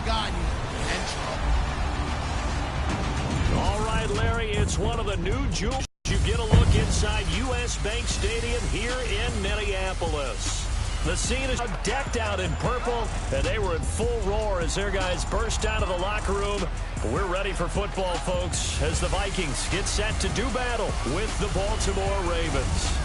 Gagne and trouble. All right, Larry, it's one of the new jewels. You get a look inside U.S. Bank Stadium here in Minneapolis. The scene is decked out in purple, and they were in full roar as their guys burst out of the locker room. We're ready for football, folks, as the Vikings get set to do battle with the Baltimore Ravens.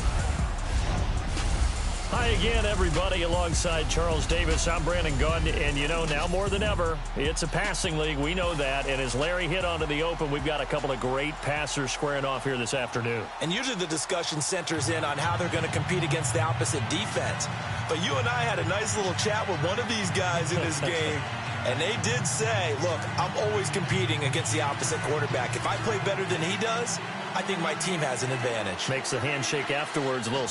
Hi again, everybody. Alongside Charles Davis, I'm Brandon Gunn, and you know, now more than ever, it's a passing league. We know that, and as Larry hit onto the open, we've got a couple of great passers squaring off here this afternoon. And usually the discussion centers in on how they're going to compete against the opposite defense. But you and I had a nice little chat with one of these guys in this game, and they did say, look, I'm always competing against the opposite quarterback. If I play better than he does, I think my team has an advantage. Makes the handshake afterwards a little...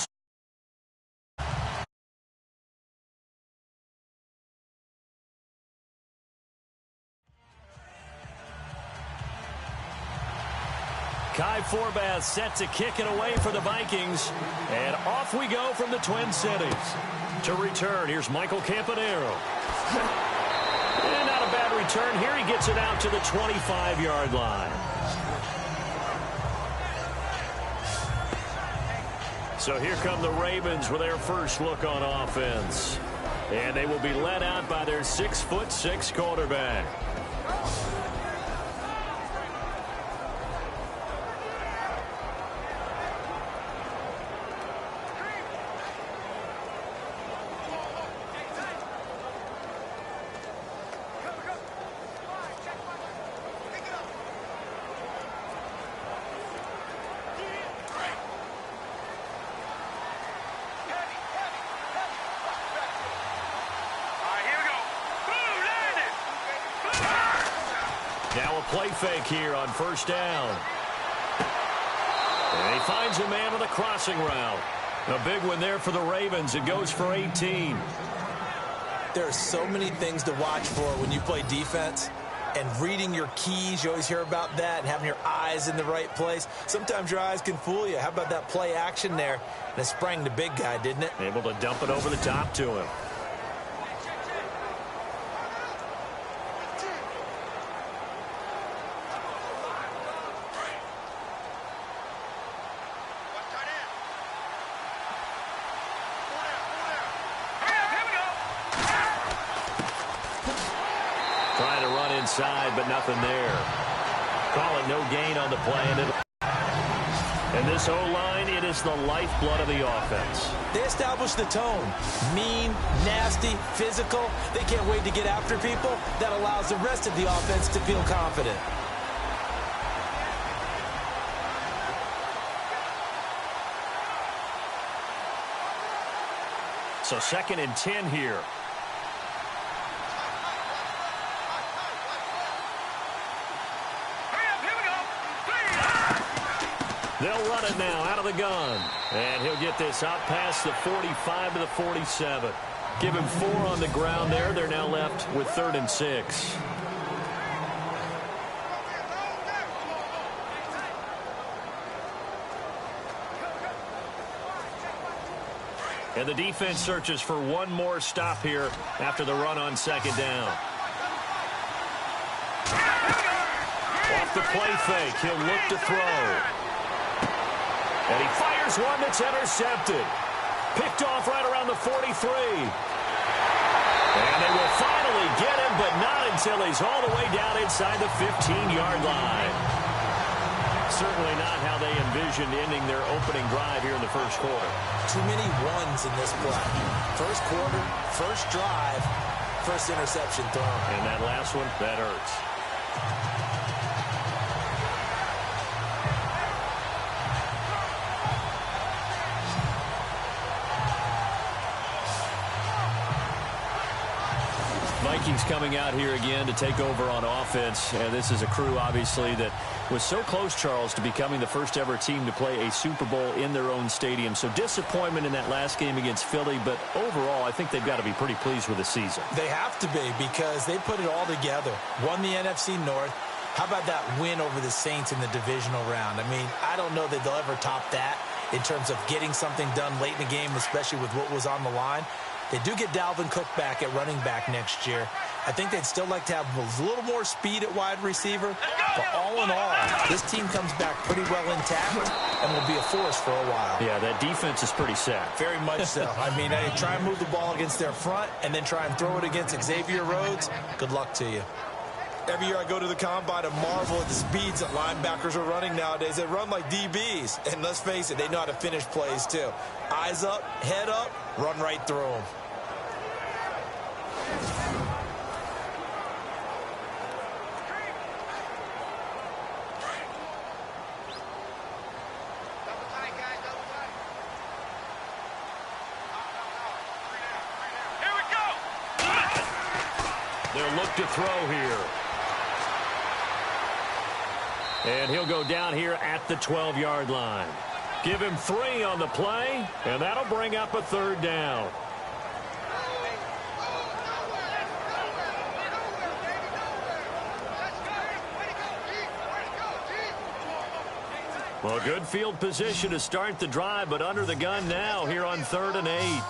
Kai Forbath set to kick it away for the Vikings. And off we go from the Twin Cities. To return, here's Michael Campanaro. And not a bad return. Here he gets it out to the 25-yard line. So here come the Ravens with their first look on offense. And they will be led out by their 6'6" quarterback. Now a play fake here on first down. And he finds a man with a crossing route. A big one there for the Ravens. It goes for 18. There are so many things to watch for when you play defense. And reading your keys, you always hear about that, and having your eyes in the right place. Sometimes your eyes can fool you. How about that play action there? And it sprang the big guy, didn't it? Able to dump it over the top to him. Trying to run inside, but nothing there. Call it no gain on the play. And this O-line, it is the lifeblood of the offense. They establish the tone. Mean, nasty, physical. They can't wait to get after people. That allows the rest of the offense to feel confident. So 2nd and 10 here. They'll run it now out of the gun. And he'll get this out past the 45 to the 47. Give him 4 on the ground there. They're now left with 3rd and 6. And the defense searches for one more stop here after the run on 2nd down. Off the play fake, he'll look to throw. And he fires one that's intercepted. Picked off right around the 43. And they will finally get him, but not until he's all the way down inside the 15-yard line. Certainly not how they envisioned ending their opening drive here in the first quarter. Too many ones in this play. First quarter, first drive, first interception thrown. And that last one, that hurts. Vikings coming out here again to take over on offense. And this is a crew, obviously, that was so close, Charles, to becoming the first ever team to play a Super Bowl in their own stadium. So disappointment in that last game against Philly, but overall, I think they've got to be pretty pleased with the season. They have to be, because they put it all together. Won the NFC North. How about that win over the Saints in the divisional round? I mean, I don't know that they'll ever top that in terms of getting something done late in the game, especially with what was on the line. They do get Dalvin Cook back at running back next year. I think they'd still like to have a little more speed at wide receiver. But all in all, this team comes back pretty well intact and will be a force for a while. Yeah, that defense is pretty set. Very much so. I mean, they try and move the ball against their front and then try and throw it against Xavier Rhodes. Good luck to you. Every year I go to the combine and marvel at the speeds that linebackers are running nowadays. They run like DBs. And let's face it, they know how to finish plays too. Eyes up, head up, run right through them. They'll look to throw here. And he'll go down here at the 12-yard line. Give him 3 on the play, and that'll bring up a 3rd down. Well, good field position to start the drive, but under the gun now here on 3rd and 8.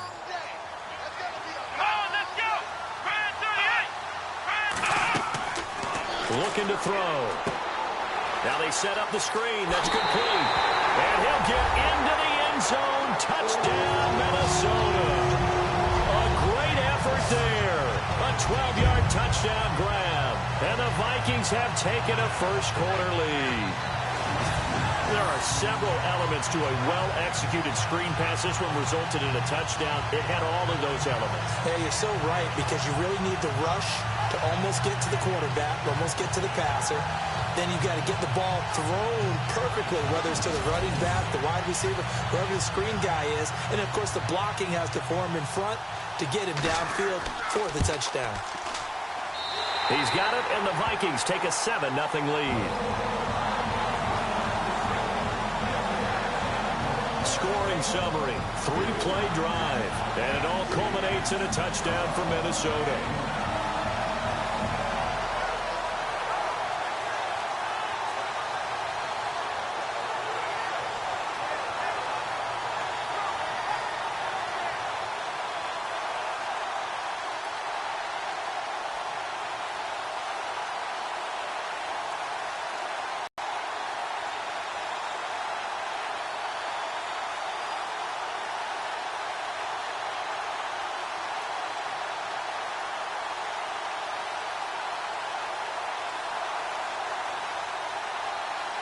Looking to throw. Now they set up the screen. That's complete. And he'll get into the end zone. Touchdown, Minnesota. A great effort there. A 12-yard touchdown grab. And the Vikings have taken a first-quarter lead. There are several elements to a well-executed screen pass. This one resulted in a touchdown. It had all of those elements. Hey, you're so right, because you really need the rush to almost get to the quarterback, almost get to the passer. Then you've got to get the ball thrown perfectly, whether it's to the running back, the wide receiver, whoever the screen guy is. And, of course, the blocking has to form in front to get him downfield for the touchdown. He's got it, and the Vikings take a 7-0 lead. Scoring summary, 3-play drive, and it all culminates in a touchdown for Minnesota.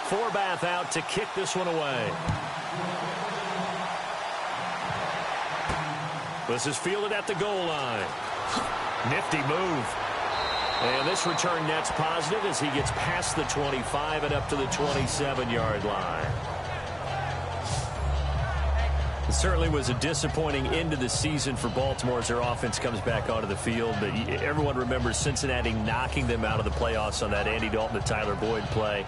Forbath out to kick this one away. This is fielded at the goal line. Nifty move. And this return net's positive as he gets past the 25 and up to the 27-yard line. It certainly was a disappointing end to the season for Baltimore as their offense comes back onto the field. But everyone remembers Cincinnati knocking them out of the playoffs on that Andy Dalton to Tyler Boyd play.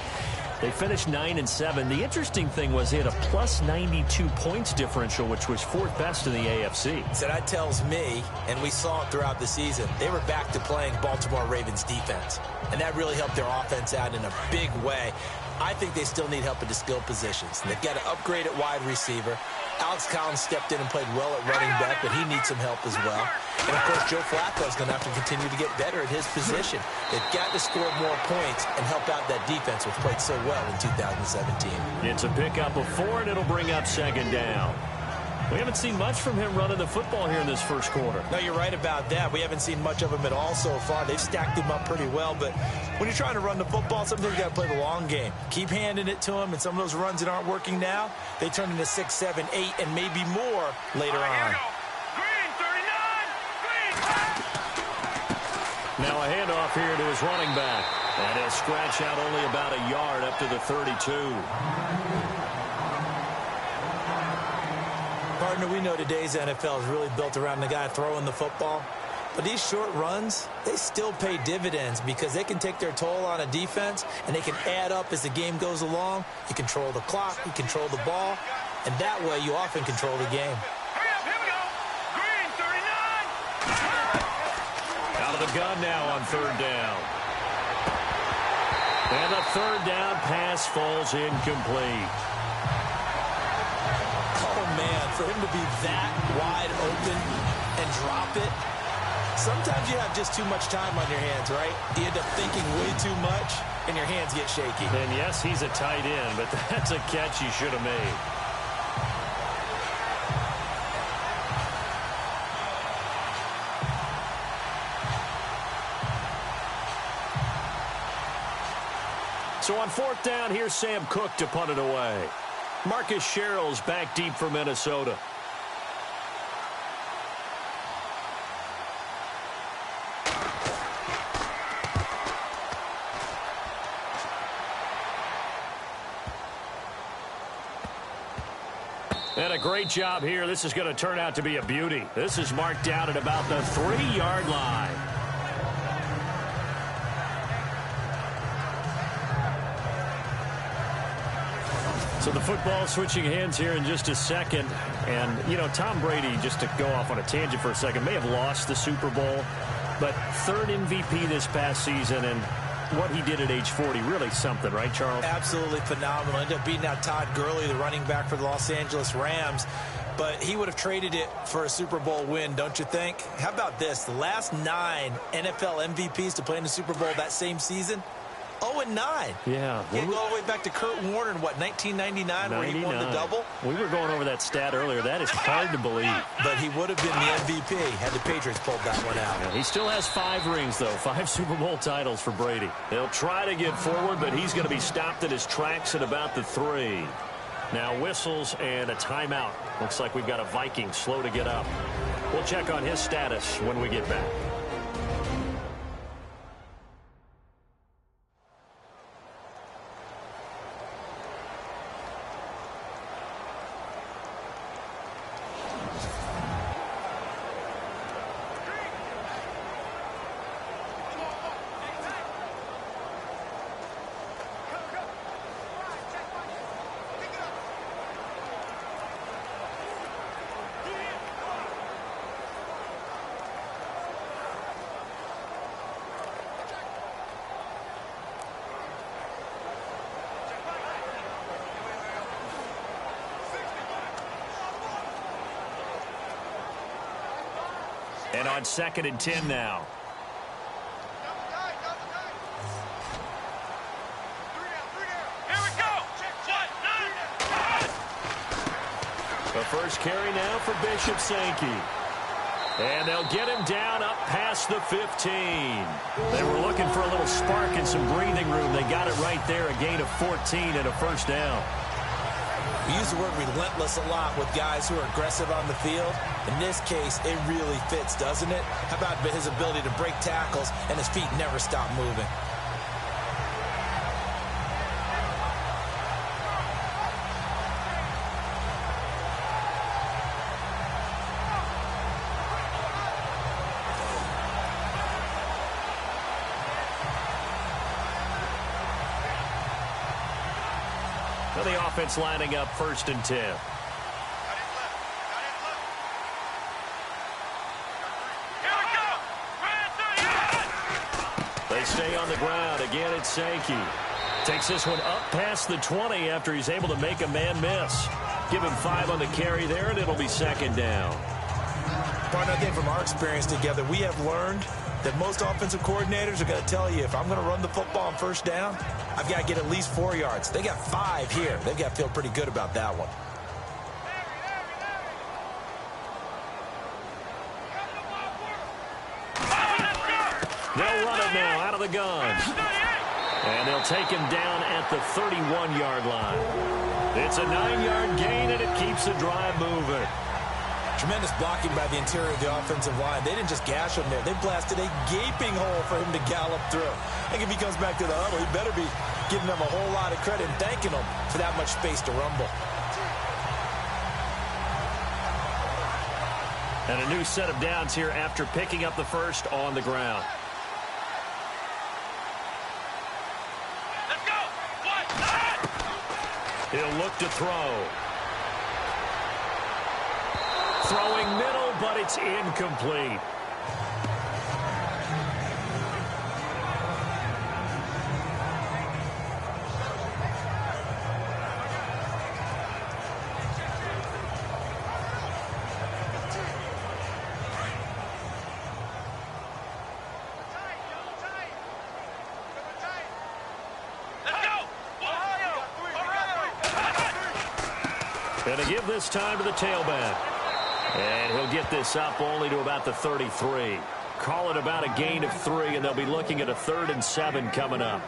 They finished 9-7. The interesting thing was they had a plus 92 points differential, which was 4th best in the AFC. So that tells me, and we saw it throughout the season, they were back to playing Baltimore Ravens defense. And that really helped their offense out in a big way. I think they still need help at the skill positions. They've got to upgrade at wide receiver. Alex Collins stepped in and played well at running back, but he needs some help as well. And, of course, Joe Flacco's going to have to continue to get better at his position. They've got to score more points and help out that defense, which played so well in 2017. It's a pickup of 4, and it'll bring up 2nd down. We haven't seen much from him running the football here in this first quarter. No, you're right about that. We haven't seen much of him at all so far. They've stacked him up pretty well, but when you're trying to run the football, sometimes you got to play the long game. Keep handing it to him, and some of those runs that aren't working now, they turn into 6, 7, 8, and maybe more later on. Green, 39! Green! Now a handoff here to his running back. And he'll scratch out only about a yard up to the 32. Partner, we know today's NFL is really built around the guy throwing the football. But these short runs, they still pay dividends because they can take their toll on a defense and they can add up as the game goes along. You control the clock, you control the ball, and that way you often control the game. Hurry up, here we go! Green, 39! Out of the gun now on 3rd down. And the 3rd down pass falls incomplete. Oh, man, for him to be that wide open and drop it. Sometimes you have just too much time on your hands, right? You end up thinking way too much, and your hands get shaky. And yes, he's a tight end, but that's a catch he should have made. So on fourth down, here's Sam Cook to punt it away. Marcus Sherrill's back deep for Minnesota. And a great job here. This is going to turn out to be a beauty. This is marked down at about the 3-yard line. So the football switching hands here in just a second. And, you know, Tom Brady, just to go off on a tangent for a second, may have lost the Super Bowl, but third MVP this past season, and what he did at age 40, really something, right, Charles? Absolutely phenomenal. Ended up beating out Todd Gurley, the running back for the Los Angeles Rams. But he would have traded it for a Super Bowl win, don't you think? How about this? The last 9 NFL MVPs to play in the Super Bowl that same season, 0-9. Yeah. You go all the way back to Kurt Warner in, what, 1999, where he won the double? We were going over that stat earlier. That is hard to believe. But he would have been the MVP had the Patriots pulled that one out. Yeah, he still has 5 rings, though. 5 Super Bowl titles for Brady. He'll try to get forward, but he's going to be stopped in his tracks at about the 3. Now whistles and a timeout. Looks like we've got a Viking slow to get up. We'll check on his status when we get back. And on 2nd and 10 now. Here we go. The first carry now for Bishop Sankey. And they'll get him down up past the 15. They were looking for a little spark and some breathing room. They got it right there, a gain of 14 and a first down. We use the word relentless a lot with guys who are aggressive on the field. In this case, it really fits, doesn't it? How about his ability to break tackles and his feet never stop moving? Well, the offense lining up 1st and 10. They stay on the ground. Again, it's Sankey. Takes this one up past the 20 after he's able to make a man miss. Give him 5 on the carry there, and it'll be 2nd down. Partner, I think from our experience together, we have learned that most offensive coordinators are going to tell you, if I'm going to run the football on 1st down, I've got to get at least 4 yards. They got 5 here. They've got to feel pretty good about that one. They'll run it now out of the gun. And they'll take him down at the 31-yard line. It's a 9-yard gain, and it keeps the drive moving. Tremendous blocking by the interior of the offensive line. They didn't just gash him there. They blasted a gaping hole for him to gallop through. I think if he comes back to the huddle, he better be giving them a whole lot of credit and thanking them for that much space to rumble. And a new set of downs here after picking up the first on the ground. Let's go. He'll look to throw. Throwing middle, but it's incomplete. And to give this time to the tailback. And he'll get this up only to about the 33. Call it about a gain of 3, and they'll be looking at a 3rd and 7 coming up.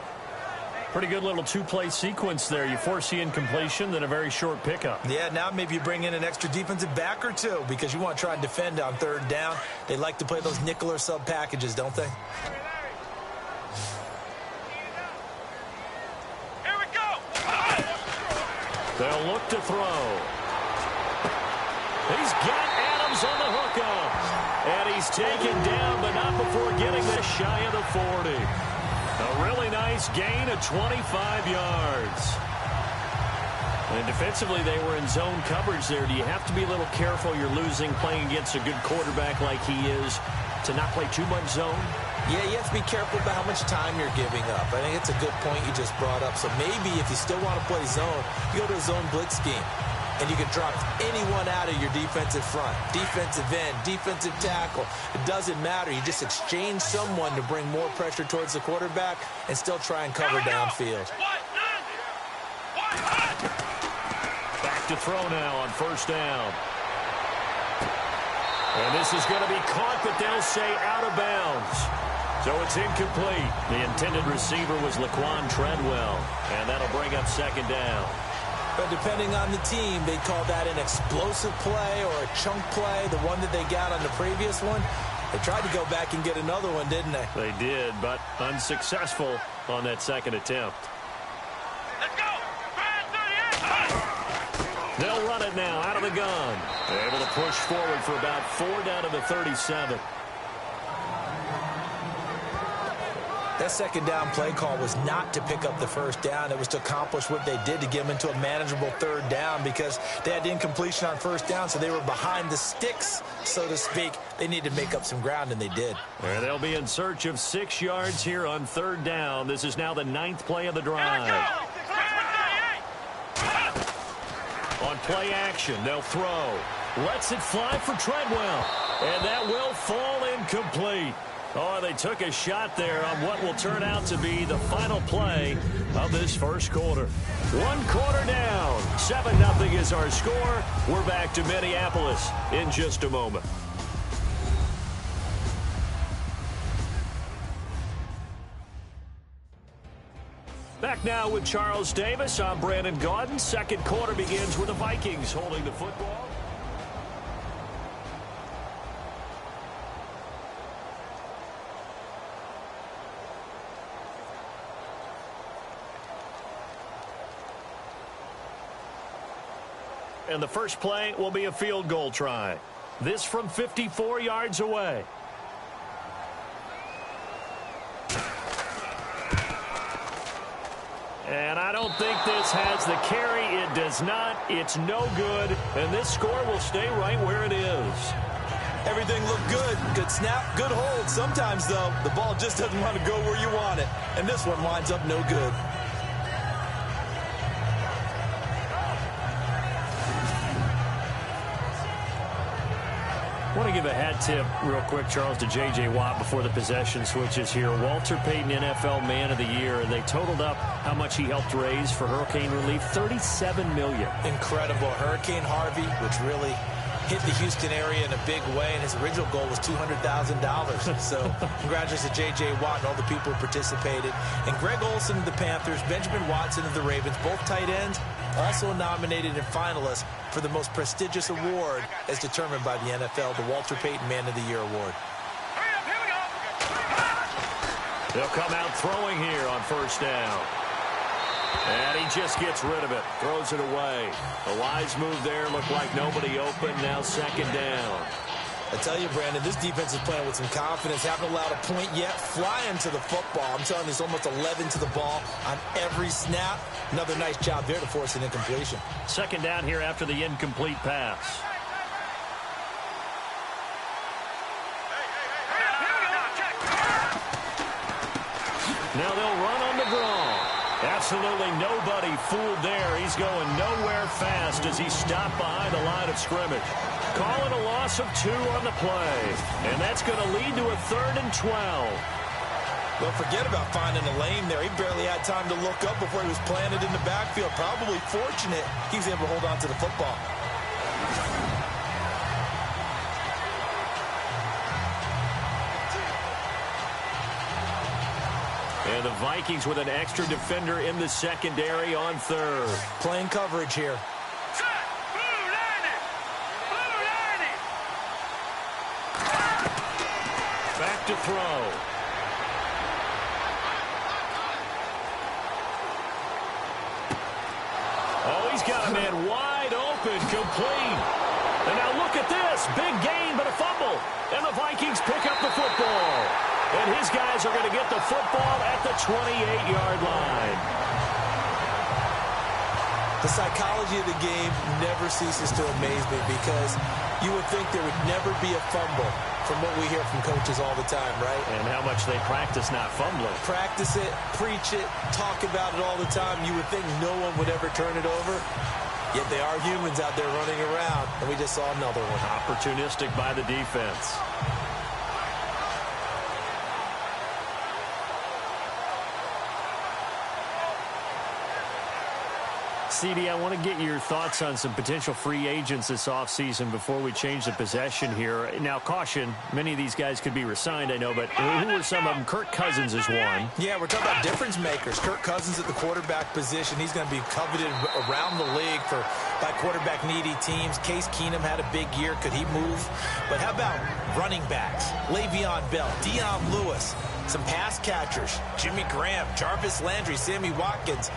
Pretty good little two-play sequence there. You force the incompletion, then a very short pickup. Yeah, now maybe you bring in an extra defensive back or two because you want to try and defend on 3rd down. They like to play those nickel or sub packages, don't they? Here we go. They'll look to throw. He's got Adams on the hookup. And he's taken down, but not before getting this shy of the 40. A really nice gain of 25 yards. And defensively, they were in zone coverage there. Do you have to be a little careful? You're losing playing against a good quarterback like he is to not play too much zone? Yeah, you have to be careful about how much time you're giving up. I think it's a good point you just brought up. So maybe if you still want to play zone, you go to a zone blitz scheme. And you can drop anyone out of your defensive front. Defensive end, defensive tackle. It doesn't matter. You just exchange someone to bring more pressure towards the quarterback and still try and cover downfield. Back to throw now on 1st down. And this is going to be caught, but they'll say out of bounds. So it's incomplete. The intended receiver was Laquan Treadwell. And that'll bring up 2nd down. But depending on the team, they call that an explosive play or a chunk play, the one that they got on the previous one. They tried to go back and get another one, didn't they? They did, but unsuccessful on that 2nd attempt. Let's go. They'll run it now out of the gun. They're able to push forward for about 4 down to the 37. That 2nd down play call was not to pick up the 1st down. It was to accomplish what they did to get them into a manageable 3rd down because they had incompletion on 1st down, so they were behind the sticks, so to speak. They needed to make up some ground, and they did. And they'll be in search of 6 yards here on 3rd down. This is now the 9th play of the drive. On play action, they'll throw. Lets it fly for Treadwell. And that will fall incomplete. Oh, they took a shot there on what will turn out to be the final play of this 1st quarter. 1 quarter down. 7-0 is our score. We're back to Minneapolis in just a moment. Back now with Charles Davis. I'm Brandon Gaudin. 2nd quarter begins with the Vikings holding the football. And the first play will be a field goal try. This from 54 yards away. And I don't think this has the carry. It does not. It's no good. And this score will stay right where it is. Everything looked good. Good snap, good hold. Sometimes, though, the ball just doesn't want to go where you want it. And this one winds up no good. I want to give a hat tip real quick, Charles, to J.J. Watt before the possession switches here. Walter Payton, NFL Man of the Year, and they totaled up how much he helped raise for hurricane relief, $37 million. Incredible. Hurricane Harvey, which really hit the Houston area in a big way, and his original goal was $200,000. So congratulations to J.J. Watt and all the people who participated. And Greg Olsen of the Panthers, Benjamin Watson of the Ravens, both tight ends, also nominated and finalists for the most prestigious award as determined by the NFL, the Walter Payton Man of the Year Award. They'll come out throwing here on 1st down. And he just gets rid of it, throws it away. A wise move there, looked like nobody open, now 2nd down. I tell you, Brandon, this defense is playing with some confidence. Haven't allowed a point yet. Flying to the football. I'm telling you, it's almost 11 to the ball on every snap. Another nice job there to force an incompletion. 2nd down here after the incomplete pass. Now they'll run on the draw. Absolutely nobody fooled there. He's going nowhere fast as he stopped behind the line of scrimmage. Calling a loss of 2 on the play. And that's going to lead to a 3rd and 12. Well, forget about finding a lane there. He barely had time to look up before he was planted in the backfield. Probably fortunate he was able to hold on to the football. And the Vikings with an extra defender in the secondary on third. Playing coverage here. Back to throw. Oh, he's got a man wide open, complete. And now look at this. Big gain, but a fumble. And the Vikings pick up the football. And his guys are going to get the football at the 28-yard line. The psychology of the game never ceases to amaze me because you would think there would never be a fumble from what we hear from coaches all the time, right? And how much they practice not fumbling. Practice it, preach it, talk about it all the time. You would think no one would ever turn it over. Yet they are humans out there running around, and we just saw another one. Opportunistic by the defense. CD, I want to get your thoughts on some potential free agents this offseason before we change the possession here. Now, caution, many of these guys could be re-signed, I know, but who are some of them? Kirk Cousins is one. Yeah, we're talking about difference makers. Kirk Cousins at the quarterback position. He's going to be coveted around the league by quarterback-needy teams. Case Keenum had a big year. Could he move? But how about running backs? Le'Veon Bell, Dion Lewis, some pass catchers, Jimmy Graham, Jarvis Landry, Sammy Watkins.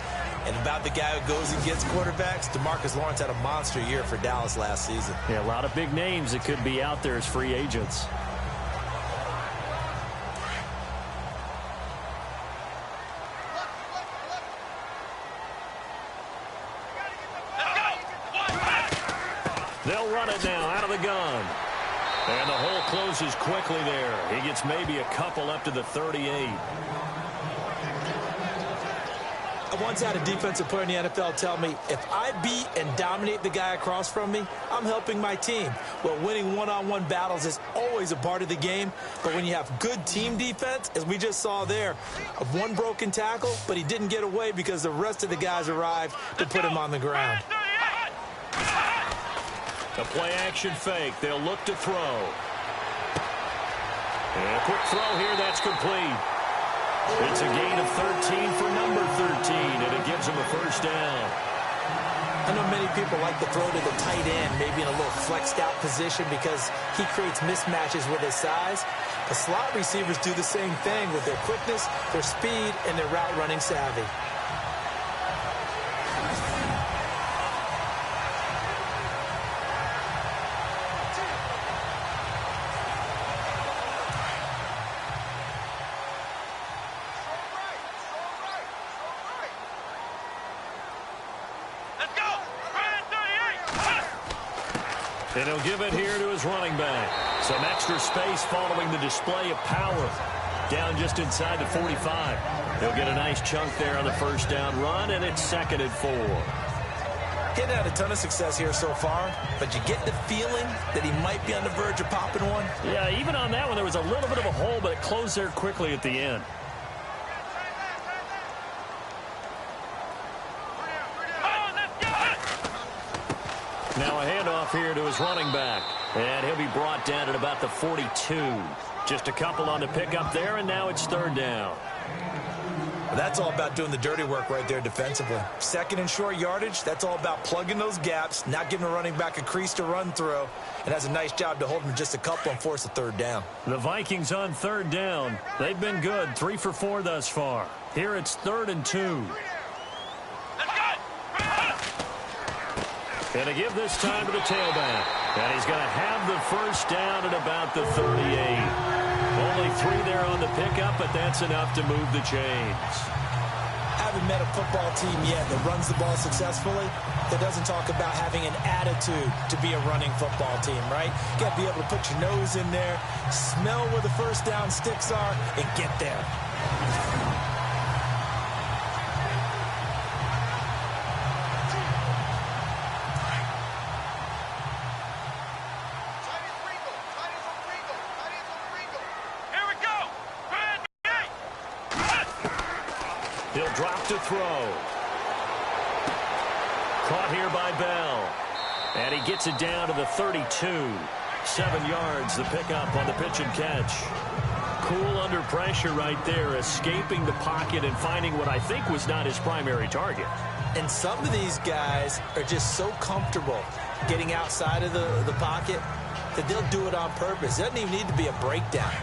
And about the guy who goes and gets quarterbacks, DeMarcus Lawrence had a monster year for Dallas last season. Yeah, a lot of big names that could be out there as free agents. They'll run it now out of the gun. And the hole closes quickly there. He gets maybe a couple up to the 38. I once had a defensive player in the NFL tell me, if I beat and dominate the guy across from me, I'm helping my team. Well, winning one-on-one battles is always a part of the game, but when you have good team defense, as we just saw there, one broken tackle, but he didn't get away because the rest of the guys arrived to put him on the ground. A play-action fake. They'll look to throw. And a quick throw here. That's complete. It's a gain of 13 for number 13, and it gives him a first down. I know many people like to throw to the tight end, maybe in a little flexed out position because he creates mismatches with his size. The slot receivers do the same thing with their quickness, their speed, and their route running savvy. And he'll give it here to his running back. Some extra space following the display of power. Down just inside the 45. He'll get a nice chunk there on the first down run, and it's 2nd and 4. He hadn't had a ton of success here so far, but you get the feeling that he might be on the verge of popping one. Yeah, even on that one, there was a little bit of a hole, but it closed there quickly at the end. Now a handoff here to his running back. And he'll be brought down at about the 42. Just a couple on the pickup there, and now it's 3rd down. Well, that's all about doing the dirty work right there defensively. 2nd and short yardage, that's all about plugging those gaps, not giving a running back a crease to run through, and has a nice job to hold him just a couple and force a 3rd down. The Vikings on 3rd down. They've been good, 3 for 4 thus far. Here it's 3rd and 2. And to give this time to the tailback. And he's going to have the first down at about the 38. Only 3 there on the pickup, but that's enough to move the chains. Haven't met a football team yet that runs the ball successfully, that doesn't talk about having an attitude to be a running football team, right? You got to be able to put your nose in there, smell where the first down sticks are, and get there. He'll drop to throw. Caught here by Bell. And he gets it down to the 32. 7 yards, the pickup on the pitch and catch. Cool under pressure right there, escaping the pocket and finding what I think was not his primary target. And some of these guys are just so comfortable getting outside of the pocket that they'll do it on purpose. It doesn't even need to be a breakdown.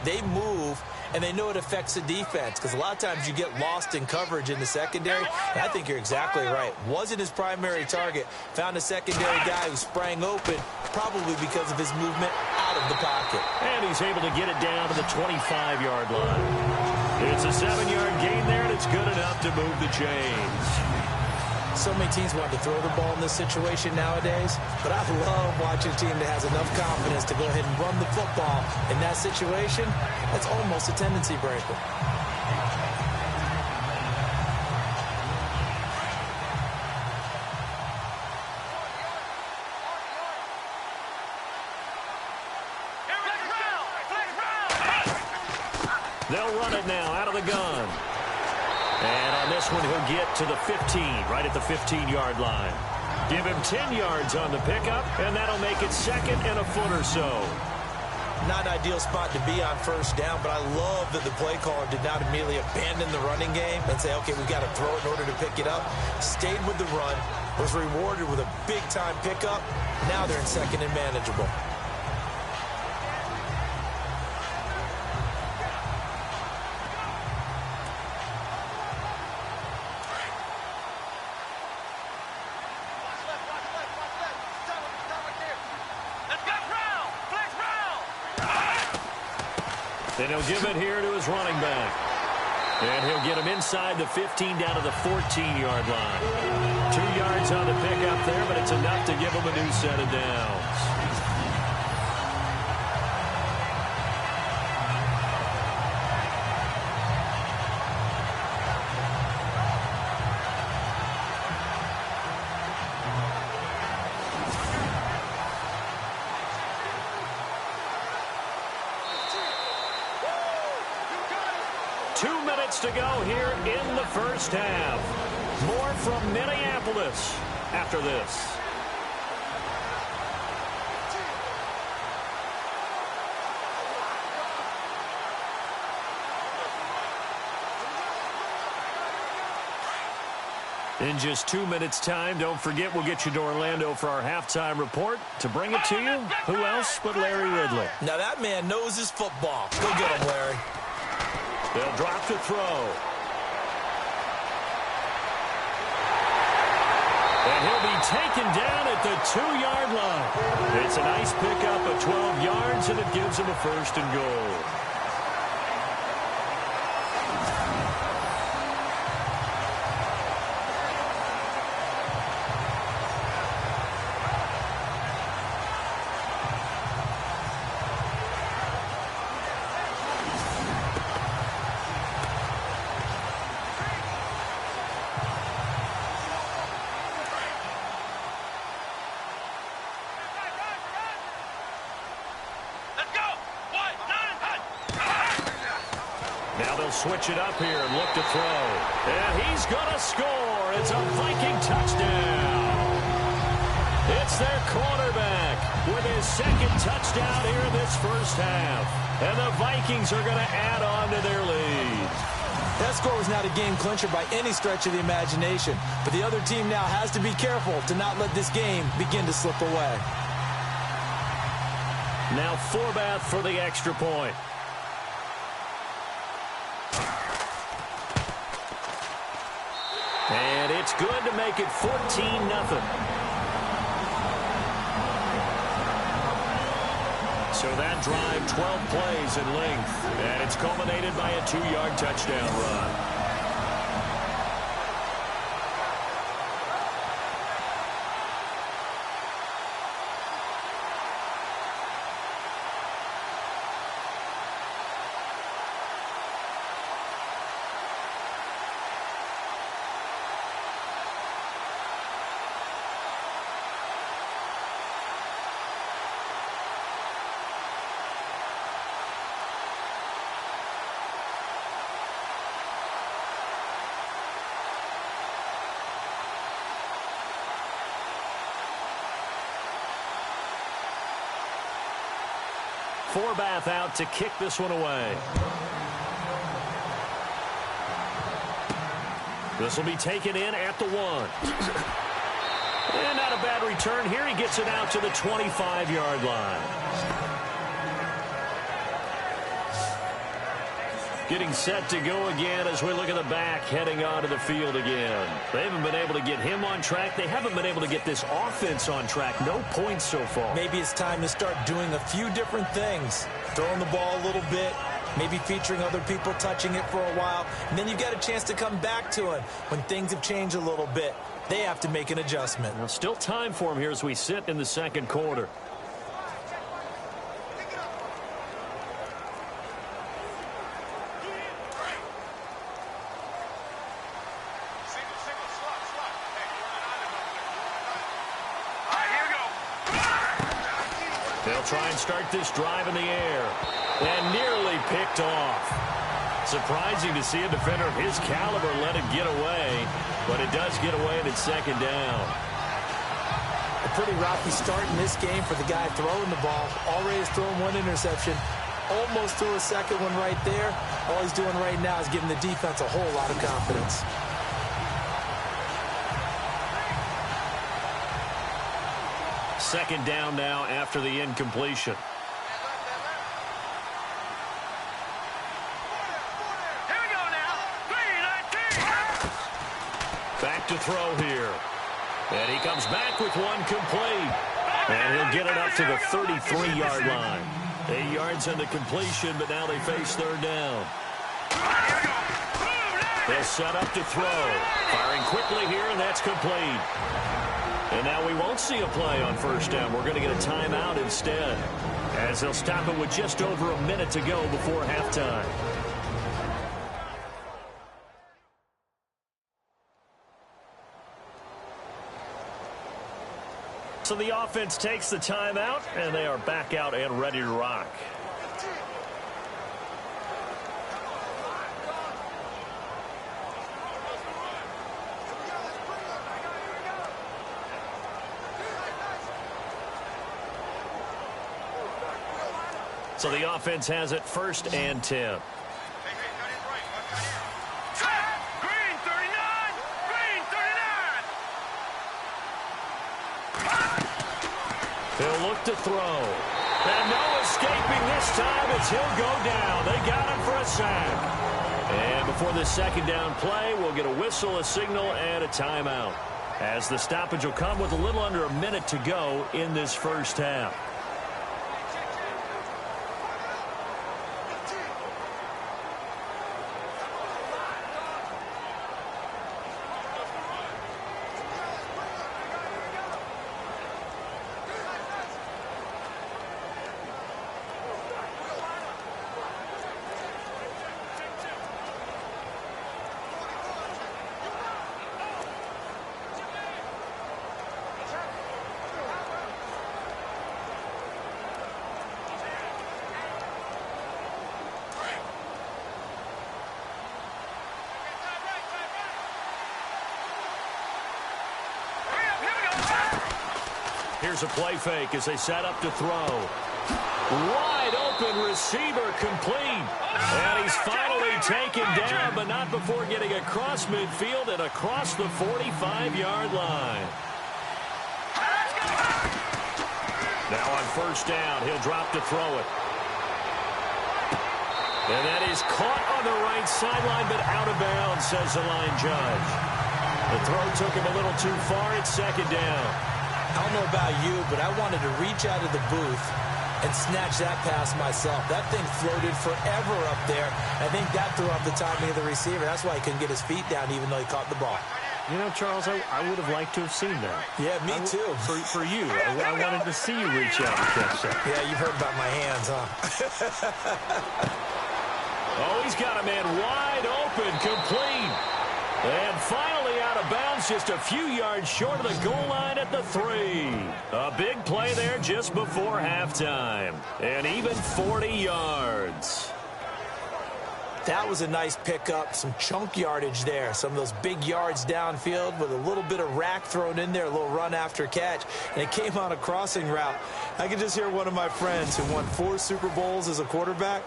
They move, and they know it affects the defense, because a lot of times you get lost in coverage in the secondary. And I think you're exactly right. Wasn't his primary target. Found a secondary guy who sprang open, probably because of his movement out of the pocket. And he's able to get it down to the 25-yard line. It's a 7-yard gain there, and it's good enough to move the chains. So many teams want to throw the ball in this situation nowadays, but I love watching a team that has enough confidence to go ahead and run the football in that situation. That's almost a tendency breaker. They'll run it now out of the gun. And on this one, he'll get to the 15, right at the 15-yard line. Give him 10 yards on the pickup, and that'll make it second and a foot or so. Not an ideal spot to be on first down, but I love that the play caller did not immediately abandon the running game and say, okay, we've got to throw it in order to pick it up. Stayed with the run, was rewarded with a big-time pickup. Now they're in second and manageable. Then he'll give it here to his running back. And he'll get him inside the 15 down to the 14-yard line. 2 yards on the pickup there, but it's enough to give him a new set of downs. To go here in the first half. More from Minneapolis after this. In just 2 minutes' time, don't forget we'll get you to Orlando for our halftime report. To bring it to you, who else but Larry Ridley? Now that man knows his football. Go get him, Larry. They'll drop to throw. And he'll be taken down at the 2-yard line. It's a nice pickup of 12 yards, and it gives him a first and goal. Now they'll switch it up here and look to throw. And he's going to score. It's a Viking touchdown. It's their quarterback with his second touchdown here in this first half. And the Vikings are going to add on to their lead. That score was not a game clincher by any stretch of the imagination. But the other team now has to be careful to not let this game begin to slip away. Now Forbath for the extra point. And it's good to make it 14-0. So that drive, 12 plays in length, and it's culminated by a 2-yard touchdown run. Forbath out to kick this one away. This will be taken in at the 1. And not a bad return here. He gets it out to the 25-yard line. Getting set to go again as we look at the back heading onto the field again. They haven't been able to get him on track. They haven't been able to get this offense on track. No points so far. Maybe it's time to start doing a few different things. Throwing the ball a little bit, maybe featuring other people touching it for a while, and then you get a chance to come back to it when things have changed a little bit. They have to make an adjustment. Now, still time for him here as we sit in the second quarter. They'll try and start this drive in the air. And nearly picked off. Surprising to see a defender of his caliber let it get away. But it does get away and it's second down. A pretty rocky start in this game for the guy throwing the ball. Already has thrown one interception. Almost threw a second one right there. All he's doing right now is giving the defense a whole lot of confidence. Second down now after the incompletion. Here we go now. 3-19. Back to throw here. And he comes back with one complete. And he'll get it up to the 33-yard line. 8 yards on the completion, but now they face third down. They'll set up to throw. Firing quickly here, and that's complete. And now we won't see a play on first down. We're going to get a timeout instead, as they'll stop it with just over a minute to go before halftime. So the offense takes the timeout, and they are back out and ready to rock. So the offense has it 1st and 10. Green 39. Green 39. He'll look to throw. And no escaping this time as he'll go down. They got him for a sack. And before the second down play, we'll get a whistle, a signal, and a timeout, as the stoppage will come with a little under a minute to go in this first half. Here's a play fake as they set up to throw. Wide open receiver complete. And he's finally taken down, but not before getting across midfield and across the 45-yard line. Now on first down, he'll drop to throw it. And that is caught on the right sideline, but out of bounds, says the line judge. The throw took him a little too far. It's second down. I don't know about you, but I wanted to reach out of the booth and snatch that pass myself. That thing floated forever up there. I think that threw off the timing of the receiver. That's why he couldn't get his feet down even though he caught the ball. You know, Charles, I would have liked to have seen that. Yeah, me too. For you. I wanted to see you reach out and catch that. Yeah, you've heard about my hands, huh? Oh, he's got a man wide open, complete. And finally out of bounds, just a few yards short of the goal line at the 3. A big play there just before halftime. And even 40 yards. That was a nice pickup, some chunk yardage there. Some of those big yards downfield with a little bit of rack thrown in there, a little run after catch. And it came on a crossing route. I could just hear one of my friends who won 4 Super Bowls as a quarterback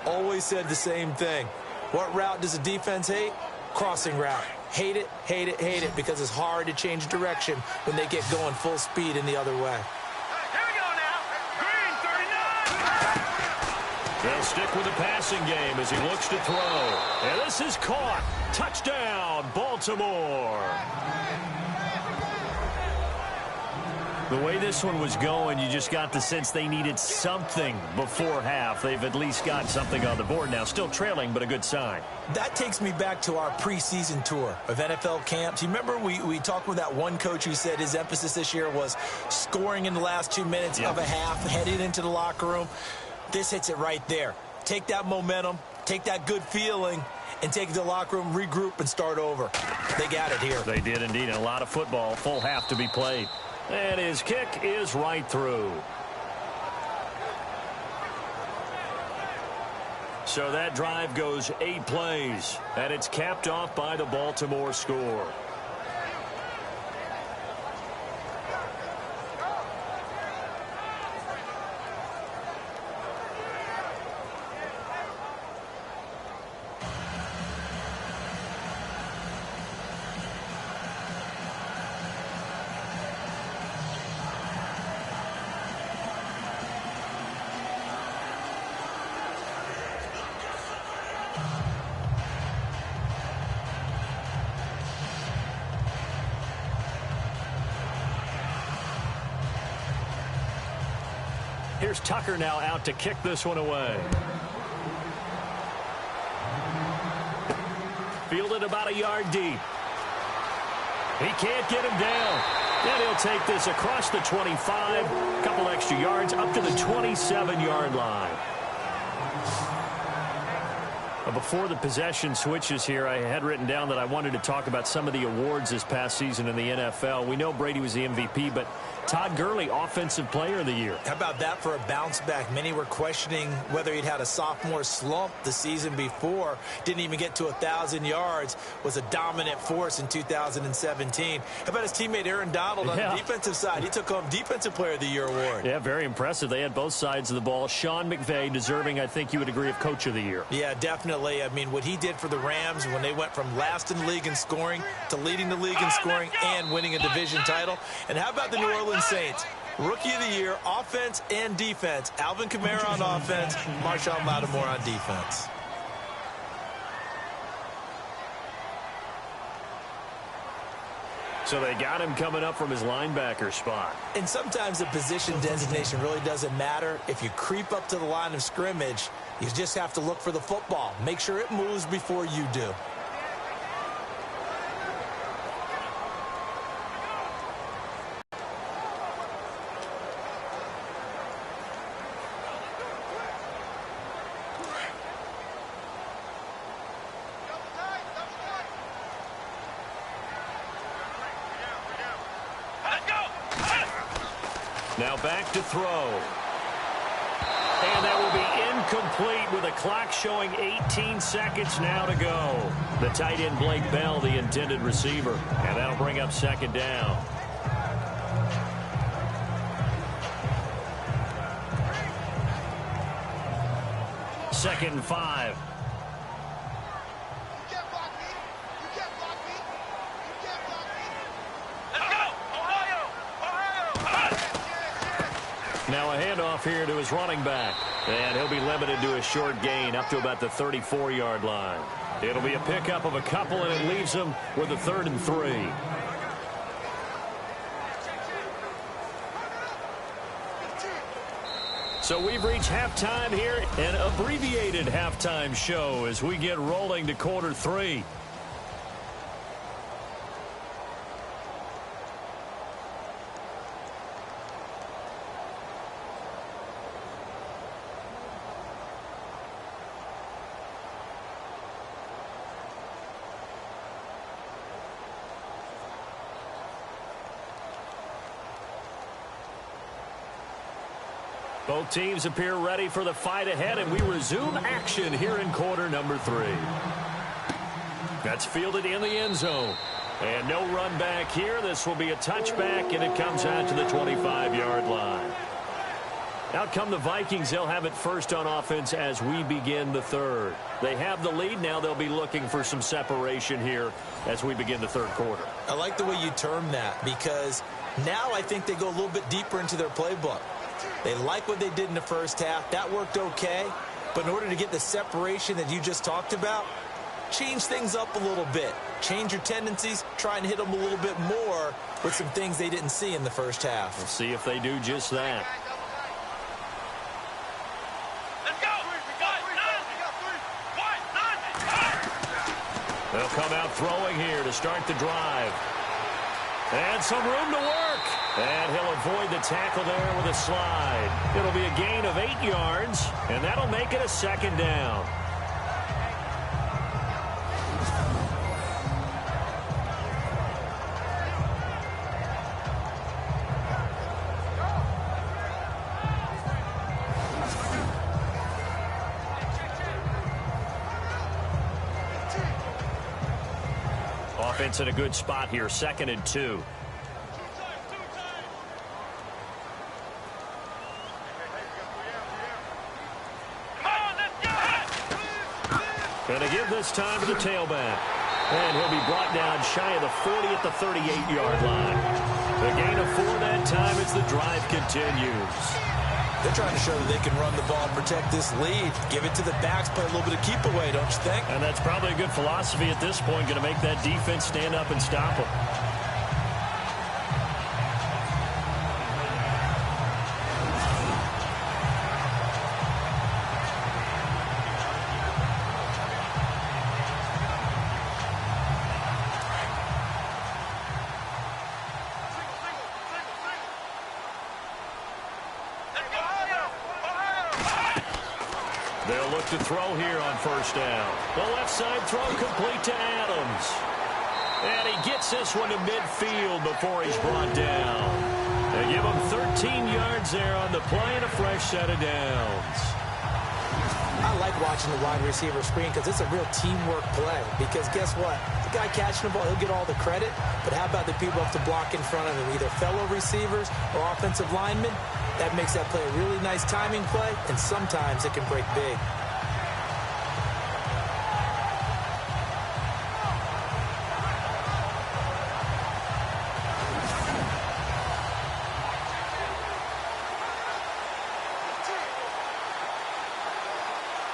always said the same thing. What route does a defense hate? Crossing route. Hate it, hate it, hate it, because it's hard to change direction when they get going full speed in the other way. Here we go now. Green 39. They'll stick with the passing game as he looks to throw. And this is caught. Touchdown, Baltimore. The way this one was going, you just got the sense they needed something before half. They've at least got something on the board now. Still trailing, but a good sign. That takes me back to our preseason tour of NFL camps. You remember we talked with that one coach who said his emphasis this year was scoring in the last 2 minutes of a half, heading into the locker room. This hits it right there. Take that momentum, take that good feeling, and take it to the locker room, regroup, and start over. They got it here. They did indeed. And a lot of football, full half to be played. And his kick is right through. So that drive goes 8 plays, and it's capped off by the Baltimore score. Here's Tucker now out to kick this one away. Fielded about a yard deep. He can't get him down. And he'll take this across the 25. A couple extra yards up to the 27-yard line. Before the possession switches here, I had written down that I wanted to talk about some of the awards this past season in the NFL. We know Brady was the MVP, but Todd Gurley, Offensive Player of the Year. How about that for a bounce back? Many were questioning whether he'd had a sophomore slump the season before. Didn't even get to 1,000 yards. Was a dominant force in 2017. How about his teammate Aaron Donald on the defensive side? He took home Defensive Player of the Year award. Yeah, very impressive. They had both sides of the ball. Sean McVay deserving, I think you would agree, of Coach of the Year. Yeah, definitely. I mean, what he did for the Rams when they went from last in the league in scoring to leading the league in scoring and winning a division title. And how about the New Orleans Saints? Rookie of the Year, offense and defense. Alvin Kamara on offense, Marshawn Lattimore on defense. So they got him coming up from his linebacker spot. And sometimes the position designation really doesn't matter. If you creep up to the line of scrimmage, you just have to look for the football. Make sure it moves before you do. Now back to throw. And that will be incomplete with a clock showing 18 seconds now to go. The tight end Blake Bell, the intended receiver. And that'll bring up second down. Second and 5. Now a handoff here to his running back. And he'll be limited to a short gain up to about the 34-yard line. It'll be a pickup of a couple, and it leaves him with a 3rd and 3. So we've reached halftime here, an abbreviated halftime show as we get rolling to quarter 3. Both teams appear ready for the fight ahead, and we resume action here in quarter number 3. That's fielded in the end zone. And no run back here. This will be a touchback, and it comes out to the 25-yard line. Out come the Vikings. They'll have it first on offense as we begin the third. They have the lead. Now they'll be looking for some separation here as we begin the third quarter. I like the way you term that, because now I think they go a little bit deeper into their playbook. They like what they did in the first half. That worked okay. But in order to get the separation that you just talked about, change things up a little bit. Change your tendencies. Try and hit them a little bit more with some things they didn't see in the first half. We'll see if they do just that. They'll come out throwing here to start the drive. And some room to work. And he'll avoid the tackle there with a slide. It'll be a gain of 8 yards, and that'll make it a second down. Offense in a good spot here, 2nd and 2. Going to give this time to the tailback. And he'll be brought down shy of the 40 at the 38-yard line. The gain of 4 that time as the drive continues. They're trying to show that they can run the ball and protect this lead. Give it to the backs, play a little bit of keep away, don't you think? And that's probably a good philosophy at this point, going to make that defense stand up and stop them. They'll look to throw here on first down. The left side throw complete to Adams. And he gets this one to midfield before he's brought down. They give him 13 yards there on the play and a fresh set of downs. I like watching the wide receiver screen because it's a real teamwork play. Because guess what? The guy catching the ball, he'll get all the credit. But how about the people up to block in front of him, either fellow receivers or offensive linemen? That makes that play a really nice timing play, and sometimes it can break big.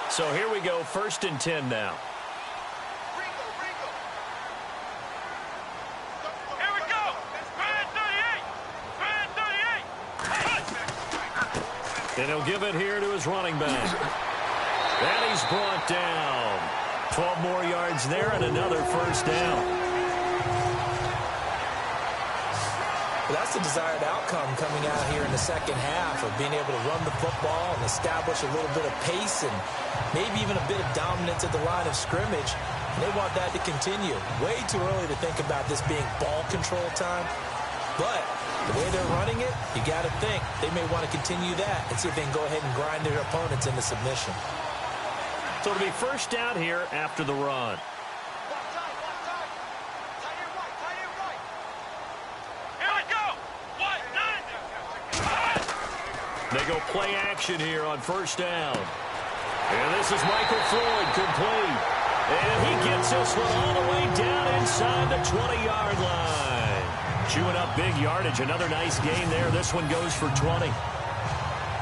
So here we go, 1st and 10 now. Here we go. Brand 38. And he'll give it here to his running back. And he's brought down. 12 more yards there and another first down. Well, that's the desired outcome coming out here in the second half of being able to run the football and establish a little bit of pace and maybe even a bit of dominance at the line of scrimmage. And they want that to continue. Way too early to think about this being ball control time. But the way they're running it, you got to think they may want to continue that and see if they can go ahead and grind their opponents into submission. So it'll be first down here after the run. They go play action here on first down. And this is Michael Floyd complete. And he gets this one all the way down inside the 20-yard line. Chewing up big yardage. Another nice gain there. This one goes for 20.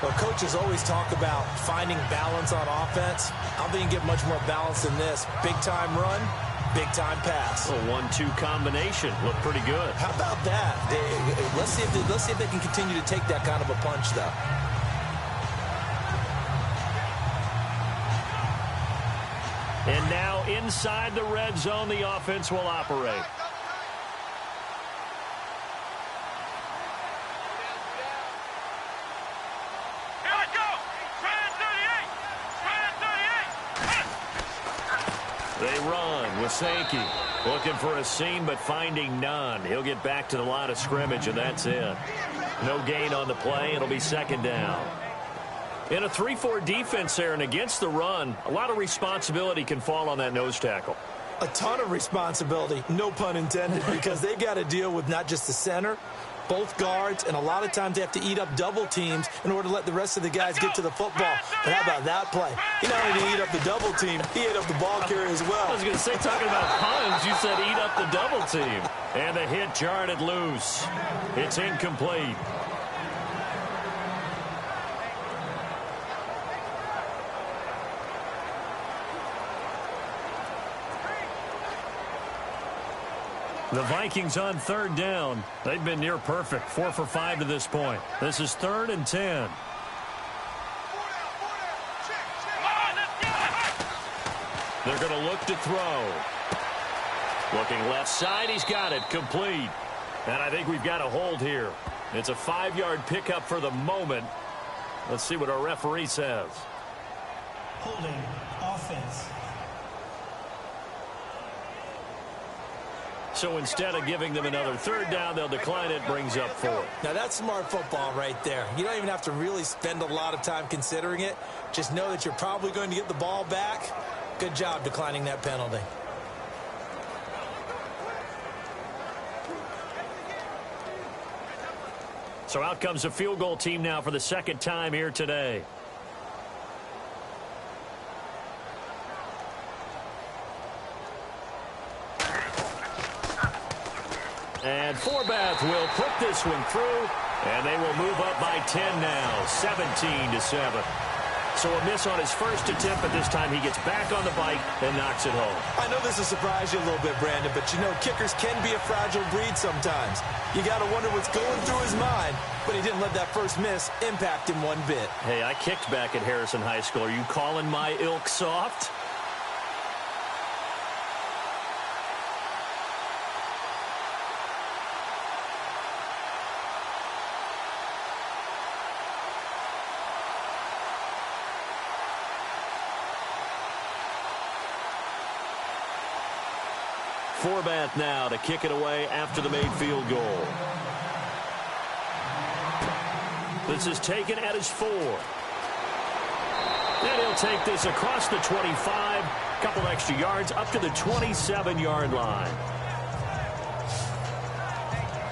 Well, coaches always talk about finding balance on offense. I don't think you can get much more balance than this. Big-time run, big-time pass. A 1-2 combination. Looked pretty good. How about that? Let's see if they can continue to take that kind of a punch, though. And now inside the red zone, the offense will operate. They run with Sankey. Looking for a seam, but finding none. He'll get back to the line of scrimmage, and that's it. No gain on the play. It'll be second down. In a 3-4 defense there and against the run, a lot of responsibility can fall on that nose tackle. A ton of responsibility, no pun intended, because they got to deal with not just the center, both guards, and a lot of times they have to eat up double teams in order to let the rest of the guys get to the football. But how about that play? He not only did he eat up the double team, he ate up the ball carrier as well. I was going to say, talking about puns, you said eat up the double team. And the hit jarred it loose. It's incomplete. The Vikings on 3rd down. They've been near perfect, 4 for 5 to this point. This is 3rd and 10. They're going to look to throw. Looking left side, he's got it, complete. And I think we've got a hold here. It's a 5-yard pickup for the moment. Let's see what our referee says. Holding offense. So instead of giving them another 3rd down, they'll decline it, brings up 4. Now, that's smart football right there. You don't even have to really spend a lot of time considering it. Just know that you're probably going to get the ball back. Good job declining that penalty. So out comes a field goal team now for the 2nd time here today. And Forbath will put this one through, and they will move up by 10 now, 17-7. So a miss on his first attempt, but this time he gets back on the bike and knocks it home. I know this will surprise you a little bit, Brandon, but you know kickers can be a fragile breed sometimes. You got to wonder what's going through his mind, but he didn't let that first miss impact him one bit. Hey, I kicked back at Harrison High School. Are you calling my ilk soft? Forbath now to kick it away after the made field goal. This is taken at his 4. And he'll take this across the 25, couple extra yards up to the 27-yard line.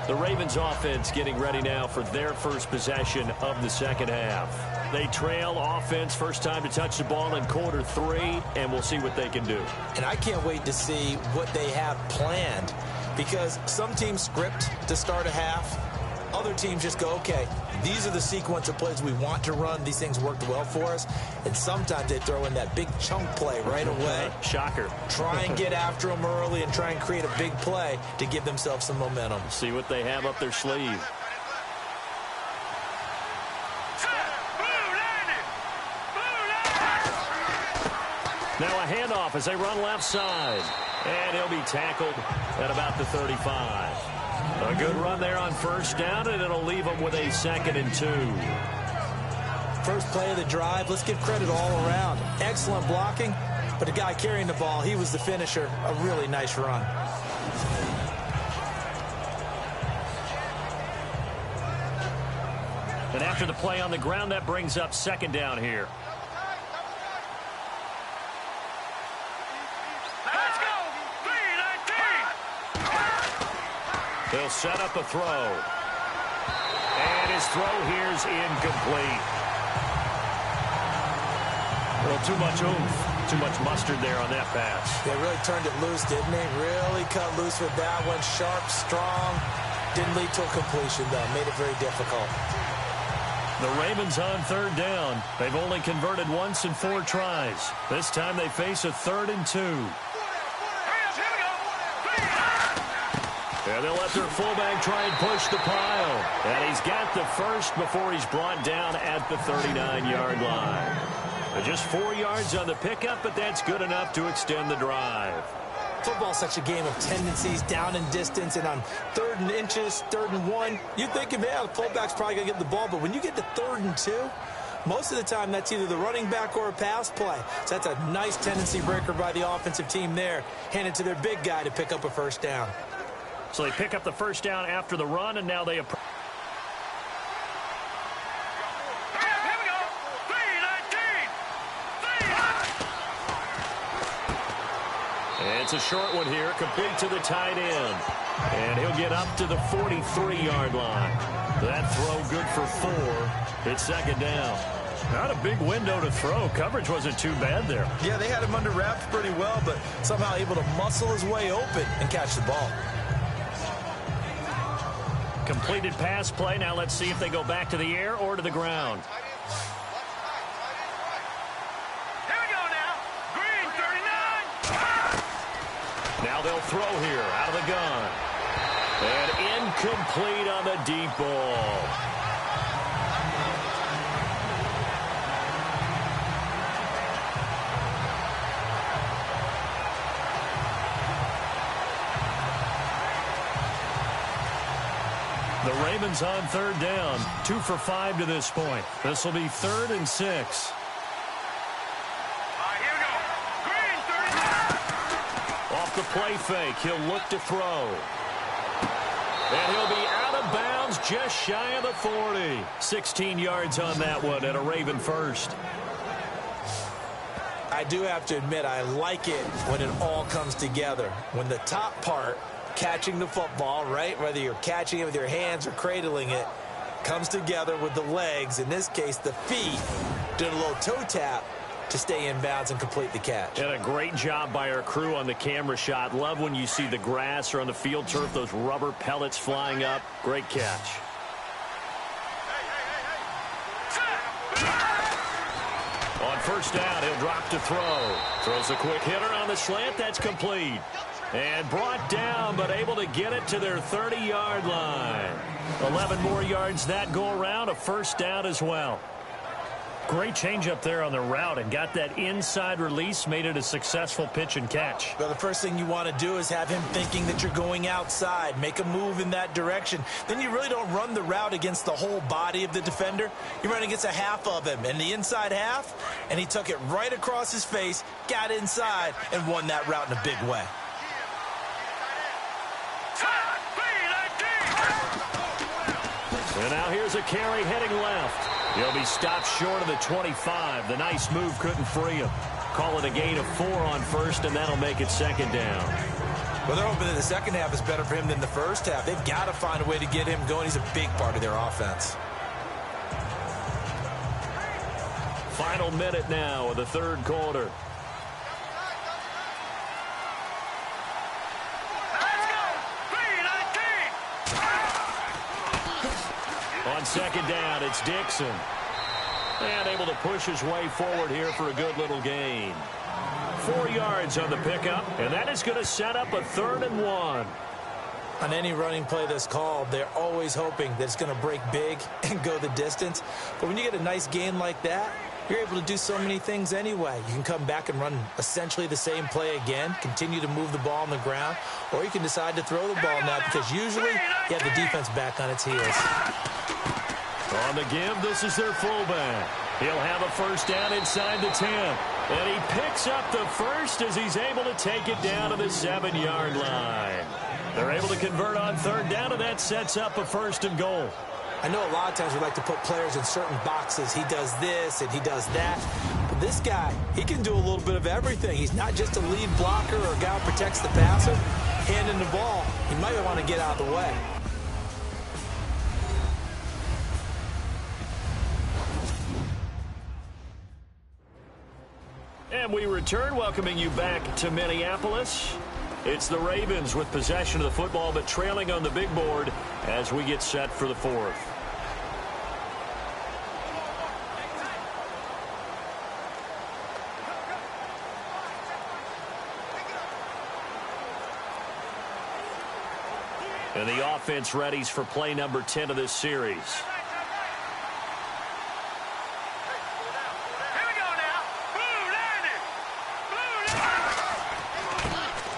The Ravens offense getting ready now for their first possession of the 2nd half. They trail offense, first time to touch the ball in quarter 3, and we'll see what they can do. And I can't wait to see what they have planned, because some teams script to start a half. Other teams just go, okay, these are the sequence of plays we want to run. These things worked well for us. And sometimes they throw in that big chunk play right away. Shocker. Try and get after them early and try and create a big play to give themselves some momentum. See what they have up their sleeve. Now a handoff as they run left side. And he'll be tackled at about the 35. A good run there on first down, and it'll leave them with a 2nd and 2. First play of the drive, let's give credit all around. Excellent blocking, but the guy carrying the ball, he was the finisher. A really nice run. And after the play on the ground, that brings up 2nd down here. He'll set up a throw. And his throw here's incomplete. Well, too much oomph, too much mustard there on that pass. They really turned it loose, didn't they? Really cut loose with that one. Sharp, strong. Didn't lead to a completion, though. Made it very difficult. The Ravens on 3rd down. They've only converted once in 4 tries. This time they face a 3rd and 2. And they'll let their fullback try and push the pile. And he's got the first before he's brought down at the 39-yard line. Just 4 yards on the pickup, but that's good enough to extend the drive. Football's such a game of tendencies, down and distance, and on 3rd and inches, 3rd and 1, you're thinking, man, the fullback's probably going to get the ball. But when you get to 3rd and 2, most of the time that's either the running back or a pass play. So that's a nice tendency breaker by the offensive team there. Hand it to their big guy to pick up a first down. So they pick up the first down after the run, and now they approach. It's a short one here, complete to the tight end. And he'll get up to the 43-yard line. That throw good for 4. It's second down. Not a big window to throw. Coverage wasn't too bad there. Yeah, they had him under wraps pretty well, but somehow able to muscle his way open and catch the ball. Completed pass play. Now let's see if they go back to the air or to the ground. Here we go now. Green 39. Now they'll throw here out of the gun. And incomplete on the deep ball. The Ravens on third down. 2 for 5 to this point. This will be 3rd and 6. Here we go. Green 39. Off the play fake, he'll look to throw. And he'll be out of bounds just shy of the 40. 16 yards on that one and a Raven first. I do have to admit, I like it when it all comes together. When the top part, catching the football, right, whether you're catching it with your hands or cradling it, comes together with the legs, in this case the feet, doing a little toe tap to stay in bounds and complete the catch. And a great job by our crew on the camera shot. Love when you see the grass or on the field turf, those rubber pellets flying up. Great catch. On first down, he'll drop to throw. Throws a quick hitter on the slant. That's complete. And brought down, but able to get it to their 30-yard line. 11 more yards that go around, a first down as well. Great change up there on the route and got that inside release, made it a successful pitch and catch. Well, the first thing you want to do is have him thinking that you're going outside, make a move in that direction. Then you really don't run the route against the whole body of the defender. You run against a half of him, and the inside half, and he took it right across his face, got inside, and won that route in a big way. And now here's a carry heading left. He'll be stopped short of the 25. The nice move couldn't free him. Call it a gain of 4 on first, and that'll make it second down. Well, they're hoping that the second half is better for him than the first half. They've got to find a way to get him going. He's a big part of their offense. Final minute now of the third quarter. On second down, it's Dixon. And able to push his way forward here for a good little gain. 4 yards on the pickup, and that is going to set up a 3rd and 1. On any running play that's called, they're always hoping that it's going to break big and go the distance. But when you get a nice gain like that, you're able to do so many things anyway. You can come back and run essentially the same play again, continue to move the ball on the ground, or you can decide to throw the ball now because usually you have the defense back on its heels. On the give, this is their fullback. He'll have a first down inside the 10. And he picks up the first as he's able to take it down to the 7-yard line. They're able to convert on third down, and that sets up a 1st and goal. I know a lot of times we like to put players in certain boxes. He does this and he does that. But this guy, he can do a little bit of everything. He's not just a lead blocker or a guy who protects the passer. Handing the ball, he might want to get out of the way. And we return, welcoming you back to Minneapolis. It's the Ravens with possession of the football, but trailing on the big board as we get set for the 4th. And the offense readies for play number 10 of this series.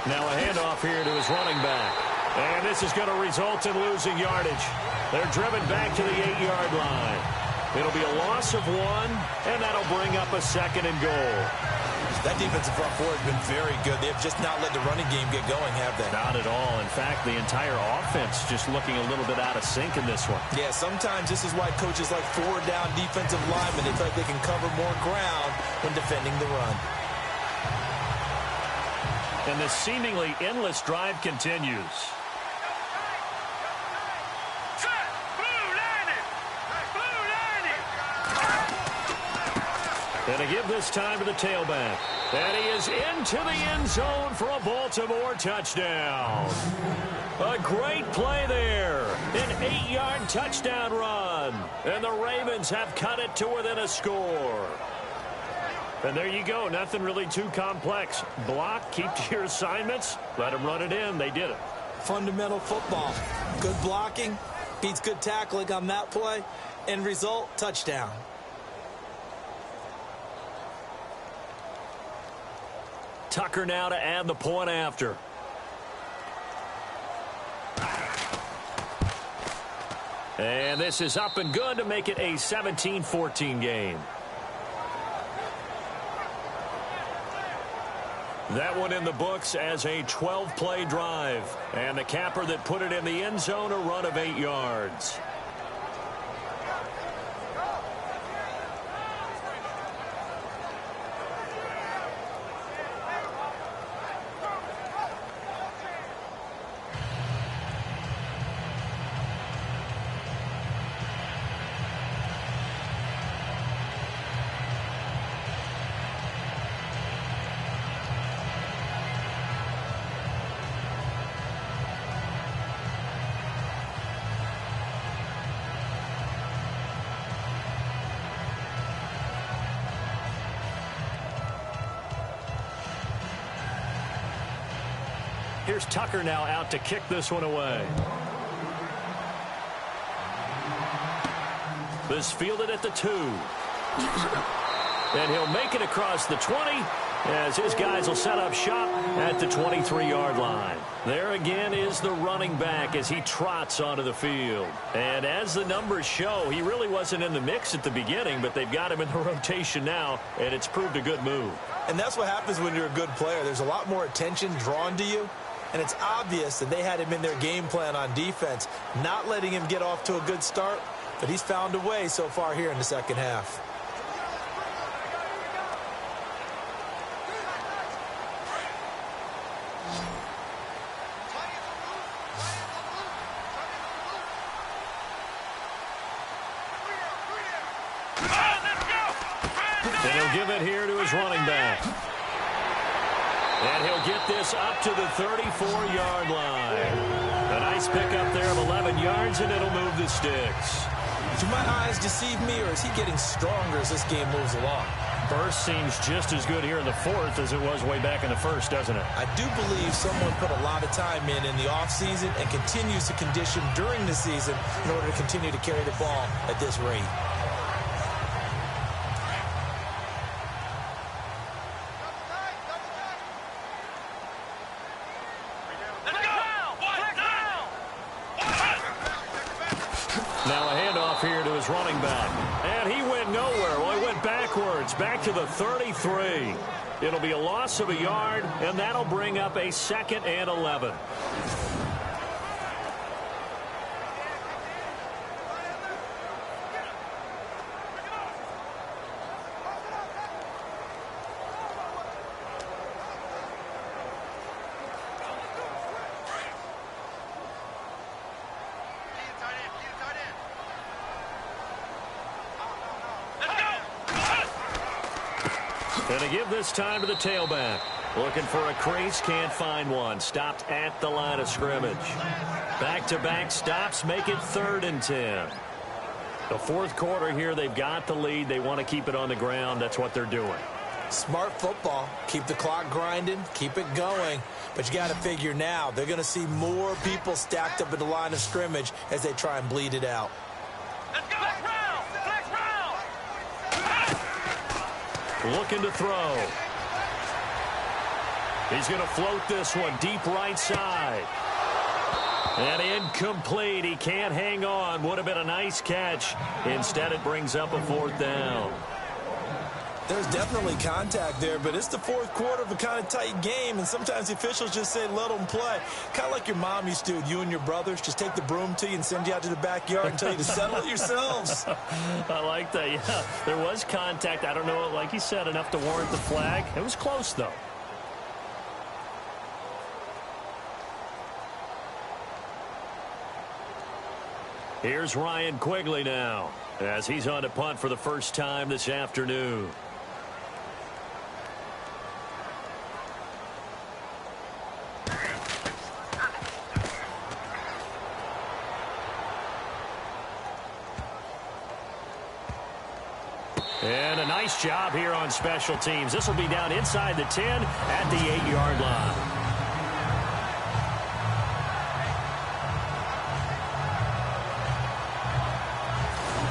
Now a handoff here to his running back. And this is going to result in losing yardage. They're driven back to the 8-yard line. It'll be a loss of 1, and that'll bring up a 2nd and goal. That defensive front four has been very good. They have just not let the running game get going, have they? Not at all. In fact, the entire offense just looking a little bit out of sync in this one. Yeah, sometimes this is why coaches like 4-down defensive linemen. They feel like they can cover more ground when defending the run. And this seemingly endless drive continues. Set. Blue landed. Blue landed. And to give this time to the tailback. And he is into the end zone for a Baltimore touchdown. A great play there. An 8-yard touchdown run. And the Ravens have cut it to within a score. And there you go. Nothing really too complex. Block, keep to your assignments, let them run it in. They did it. Fundamental football. Good blocking beats good tackling on that play. End result, touchdown. Tucker now to add the point after. And this is up and good to make it a 17-14 game. That one in the books as a 12-play drive. And the capper that put it in the end zone, a run of 8 yards. Here's Tucker now out to kick this one away. This fielded at the 2. And he'll make it across the 20 as his guys will set up shop at the 23-yard line. There again is the running back as he trots onto the field. And as the numbers show, he really wasn't in the mix at the beginning, but they've got him in the rotation now, and it's proved a good move. And that's what happens when you're a good player. There's a lot more attention drawn to you. And it's obvious that they had him in their game plan on defense, not letting him get off to a good start. But he's found a way so far here in the second half. And he'll give it here to his running back. And he'll get this up to the 34-yard line. A nice pickup there of 11 yards, and it'll move the sticks. Do my eyes deceive me, or is he getting stronger as this game moves along? Burst seems just as good here in the fourth as it was way back in the first, doesn't it? I do believe someone put a lot of time in the offseason and continues to condition during the season in order to continue to carry the ball at this rate. Now a handoff here to his running back. And he went nowhere. Well, he went backwards, back to the 33. It'll be a loss of a yard, and that'll bring up a 2nd and 11. And to give this time to the tailback. Looking for a crease, can't find one. Stopped at the line of scrimmage. Back-to-back stops make it 3rd and 10. The fourth quarter here, they've got the lead. They want to keep it on the ground. That's what they're doing. Smart football. Keep the clock grinding. Keep it going. But you got to figure now, they're going to see more people stacked up at the line of scrimmage as they try and bleed it out. Let's go. Flex round. Flex round. Looking to throw. He's going to float this one deep right side. And incomplete. He can't hang on. Would have been a nice catch. Instead, it brings up a 4th down. There's definitely contact there, but it's the fourth quarter of a kind of tight game, and sometimes the officials just say, let them play. Kind of like your mom used to do with you and your brothers. Just take the broom to you and send you out to the backyard and tell you to settle it yourselves. I like that, yeah. There was contact. I don't know, like you said, enough to warrant the flag. It was close, though. Here's Ryan Quigley now as he's on to punt for the first time this afternoon. And a nice job here on special teams. This will be down inside the 10 at the 8-yard line.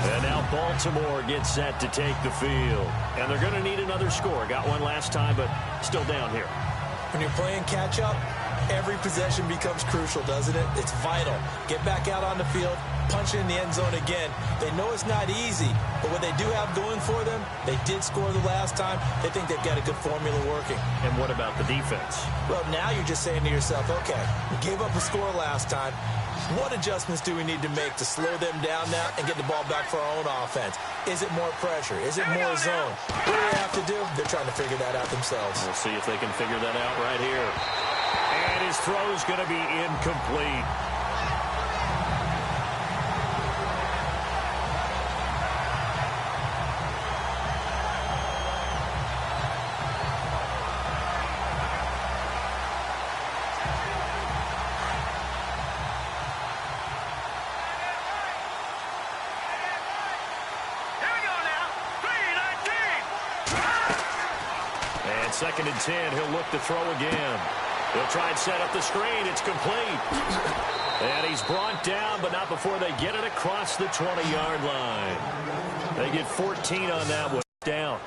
And now Baltimore gets set to take the field. And they're going to need another score. Got one last time, but still down here. When you're playing catch-up, every possession becomes crucial, doesn't it? It's vital. Get back out on the field, punch it in the end zone again. They know it's not easy, but what they do have going for them, they did score the last time. They think they've got a good formula working. And what about the defense? Well, now you're just saying to yourself, okay, we gave up a score last time. What adjustments do we need to make to slow them down now and get the ball back for our own offense? Is it more pressure? Is it more zone? What do they have to do? They're trying to figure that out themselves. We'll see if they can figure that out right here. And his throw's going to be incomplete. And 2nd and 10, he'll look to throw again. He'll try and set up the screen. It's complete. And he's brought down, but not before they get it across the 20-yard line. They get 14 on that one. Down.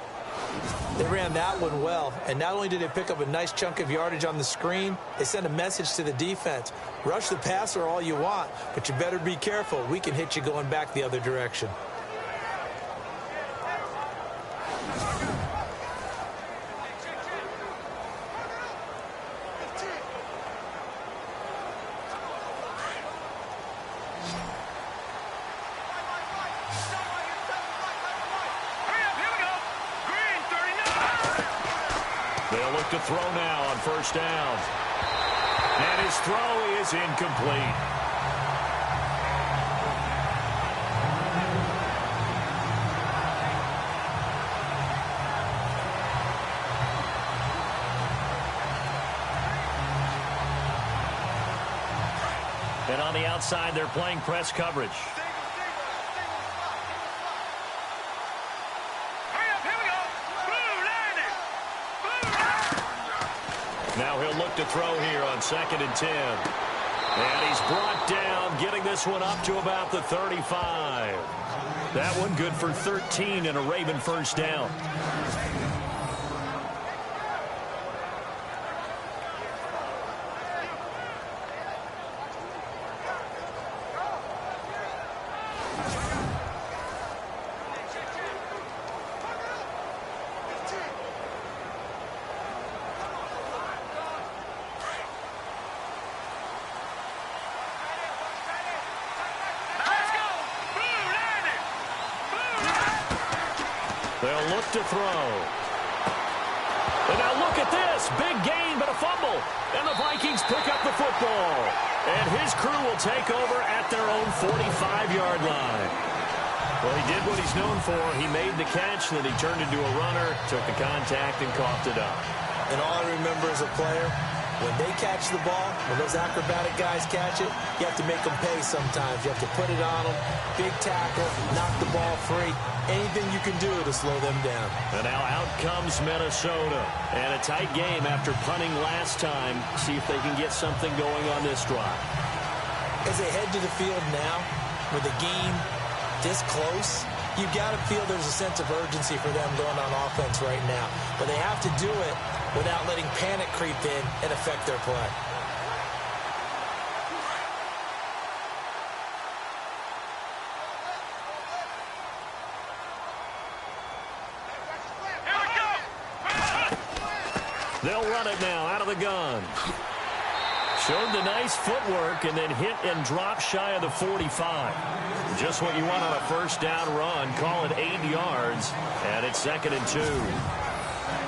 They ran that one well, and not only did they pick up a nice chunk of yardage on the screen, they sent a message to the defense. Rush the passer all you want, but you better be careful. We can hit you going back the other direction. They'll look to throw now on 1st down. And his throw is incomplete. And on the outside, they're playing press coverage. Now he'll look to throw here on 2nd and 10. And he's brought down, getting this one up to about the 35. That one good for 13 and a Raven 1st down. They'll look to throw. And now look at this. Big gain, but a fumble. And the Vikings pick up the football. And his crew will take over at their own 45-yard line. Well, he did what he's known for. He made the catch, then he turned into a runner, took the contact, and coughed it up. And all I remember as a player, when they catch the ball, when those acrobatic guys catch it, you have to make them pay sometimes. You have to put it on them, big tackle, knock the ball free. Anything you can do to slow them down. And now out comes Minnesota. And a tight game after punting last time. See if they can get something going on this drive. As they head to the field now, with the game this close, you've got to feel there's a sense of urgency for them going on offense right now. But they have to do it without letting panic creep in and affect their play. They'll run it now out of the gun. Showed the nice footwork and then hit and drop shy of the 45. Just what you want on a 1st down run. Call it 8 yards. And it's 2nd and 2.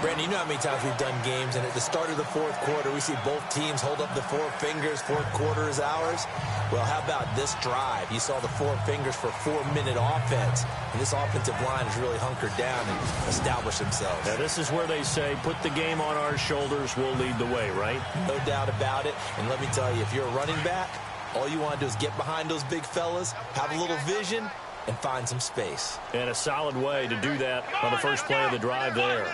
Brandon, you know how many times we've done games, and at the start of the fourth quarter, we see both teams hold up the four fingers, fourth quarter is ours. Well, how about this drive? You saw the four fingers for 4-minute offense, and this offensive line has really hunkered down and established themselves. Now, this is where they say, put the game on our shoulders, we'll lead the way, right? No doubt about it, and let me tell you, if you're a running back, all you want to do is get behind those big fellas, have a little vision, and find some space. And a solid way to do that on the first play of the drive there.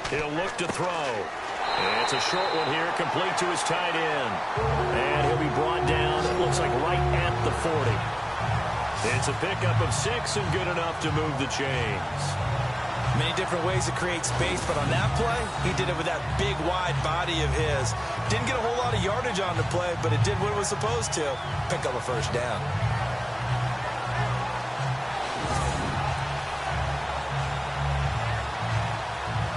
He'll look to throw. And it's a short one here, complete to his tight end. And he'll be brought down, it looks like right at the 40. It's a pickup of 6 and good enough to move the chains. Many different ways to create space, but on that play, he did it with that big, wide body of his. Didn't get a whole lot of yardage on the play, but it did what it was supposed to. Pick up a first down.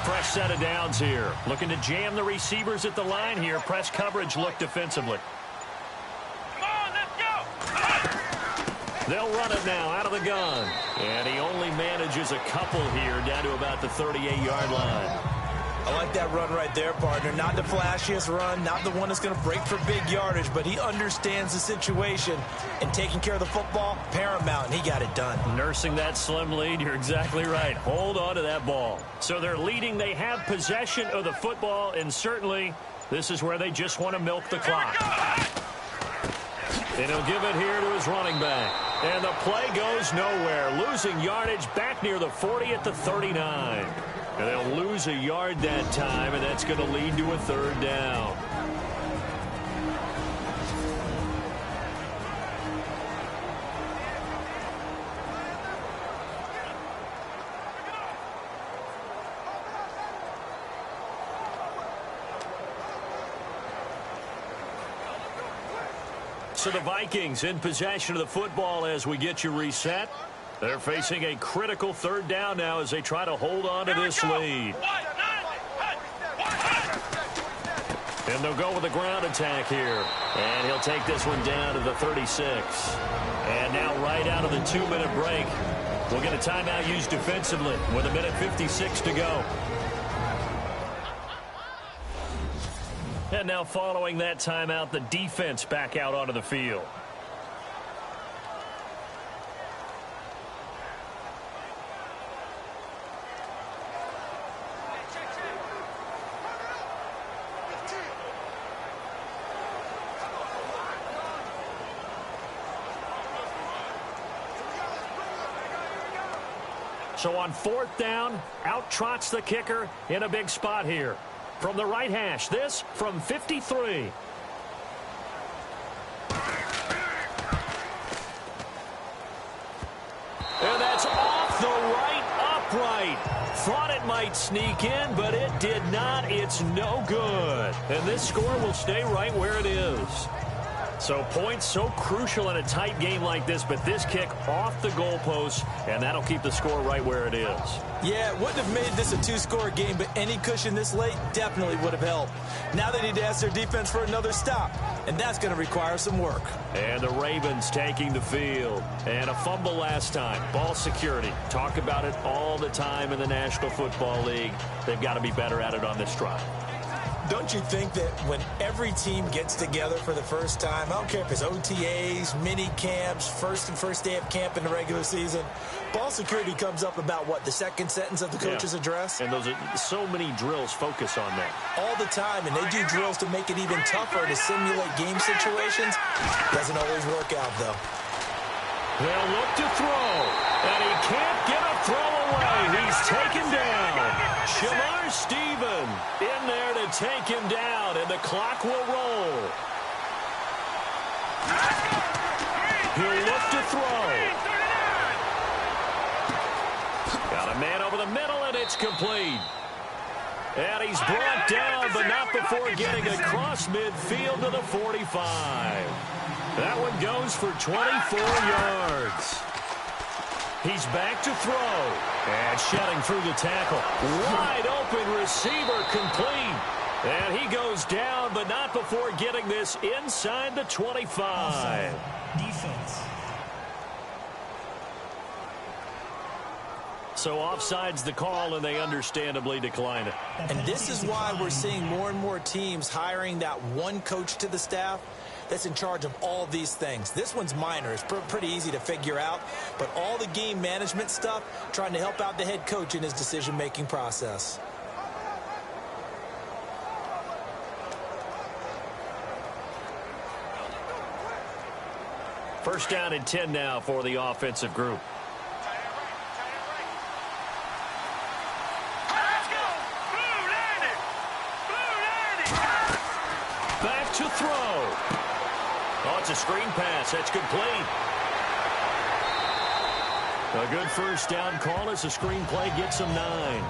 Fresh set of downs here. Looking to jam the receivers at the line here. Press coverage look defensively. Come on, let's go. They'll run it now out of the gun. And he only manages a couple here down to about the 38-yard line. I like that run right there, partner. Not the flashiest run, not the one that's going to break for big yardage, but he understands the situation, and taking care of the football, paramount, and he got it done. Nursing that slim lead, you're exactly right. Hold on to that ball. So they're leading. They have possession of the football, and certainly this is where they just want to milk the clock. And he'll give it here to his running back. And the play goes nowhere. Losing yardage back near the 40 at the 39. And they'll lose a yard that time, and that's going to lead to a third down. So the Vikings in possession of the football as we get you reset. They're facing a critical third down now as they try to hold on to this lead. And they'll go with a ground attack here. And he'll take this one down to the 36. And now right out of the 2-minute break, we'll get a timeout used defensively with 1:56 to go. And now following that timeout, the defense back out onto the field. So on fourth down, out trots the kicker in a big spot here. From the right hash, this from 53. And that's off the right upright. Thought it might sneak in, but it did not. It's no good. And this score will stay right where it is. So points so crucial in a tight game like this, but this kick off the goalpost, and that'll keep the score right where it is. Yeah, it wouldn't have made this a two-score game, but any cushion this late definitely would have helped. Now they need to ask their defense for another stop, and that's going to require some work. And the Ravens taking the field. And a fumble last time. Ball security. Talk about it all the time in the National Football League. They've got to be better at it on this drive. Don't you think that when every team gets together for the first time, I don't care if it's OTAs, mini camps, first day of camp in the regular season, ball security comes up about, what, the second sentence of the coach's address? And those are so many drills focus on that. All the time, and they do drills to make it even tougher to simulate game situations. Doesn't always work out, though. They'll look to throw, and he can't get a throw away. He's taken down. Shamar Stephen in there to take him down, and the clock will roll. He'll look to throw. Got a man over the middle, and it's complete. And he's brought down, but not before getting across midfield to the 45. That one goes for 24 yards. He's back to throw. And shedding through the tackle. Wide open receiver complete. And he goes down, but not before getting this inside the 25. Defense. So offside's the call, and they understandably decline it. And this is why we're seeing more and more teams hiring that one coach to the staff that's in charge of all these things. This one's minor. It's pretty easy to figure out. But all the game management stuff, trying to help out the head coach in his decision-making process. First down and 10 now for the offensive group. Let's go. Blue landed. Back to throw. Oh, it's a screen pass. That's complete. A good first down call as the screen play gets them 9.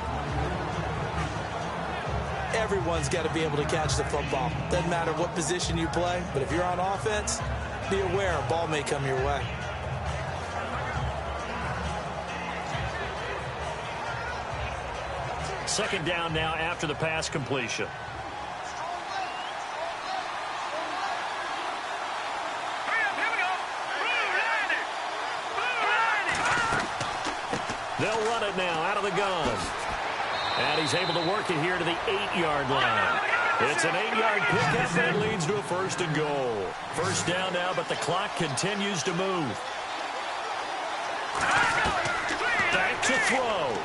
Everyone's got to be able to catch the football. Doesn't matter what position you play, but if you're on offense, be aware a ball may come your way. Second down now after the pass completion. They'll run it now out of the gun. And he's able to work it here to the 8-yard line. It's an 8-yard pickup that leads to a first and goal. First down now, but the clock continues to move. Back to throw.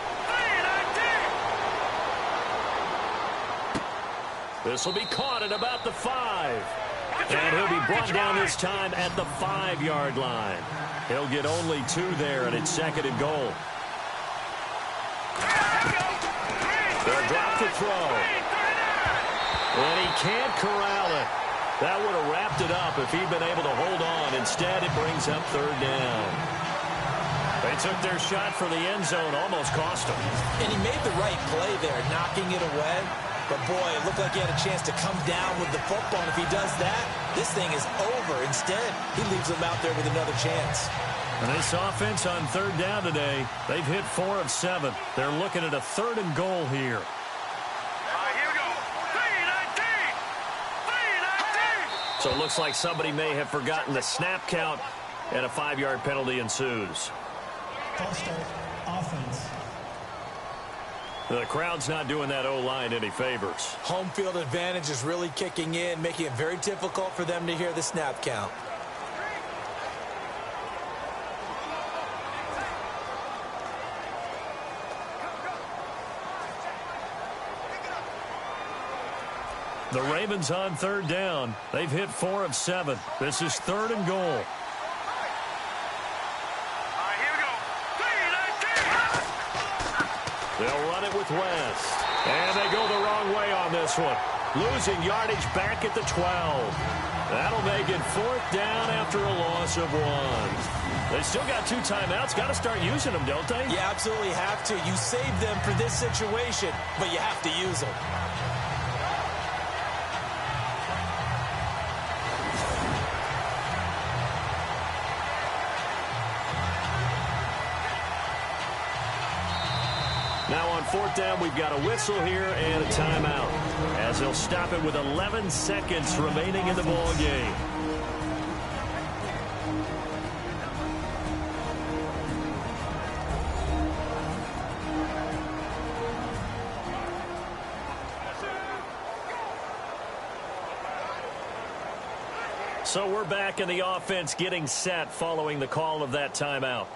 This will be caught at about the 5. And he'll be brought down this time at the 5-yard line. He'll get only 2 there, and it's second and goal. They'll drop the throw. And he can't corral it. That would have wrapped it up if he'd been able to hold on. Instead, it brings up third down. They took their shot for the end zone, almost cost him. And he made the right play there, knocking it away. But, boy, it looked like he had a chance to come down with the football. And if he does that, this thing is over. Instead, he leaves him out there with another chance. And this offense on third down today, they've hit 4 of 7. They're looking at a third and goal here. So it looks like somebody may have forgotten the snap count, and a 5-yard penalty ensues. False start, offense. The crowd's not doing that O-line any favors. Home field advantage is really kicking in, making it very difficult for them to hear the snap count. The Ravens on third down. They've hit 4 of 7. This is third and goal. They'll run it with West. And they go the wrong way on this one. Losing yardage back at the 12. That'll make it 4th down after a loss of 1. They still got 2 timeouts. Got to start using them, don't they? You absolutely have to. You save them for this situation, but you have to use them. Now on 4th down, we've got a whistle here and a timeout, as they'll stop it with 11 seconds remaining in the ball game. So we're back in the offense getting set following the call of that timeout.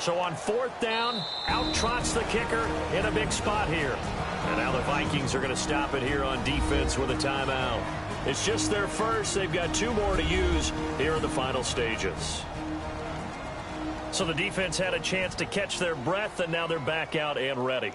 So on 4th down, out trots the kicker in a big spot here. And now the Vikings are going to stop it here on defense with a timeout. It's just their first. They've got 2 more to use here in the final stages. So the defense had a chance to catch their breath, and now they're back out and ready.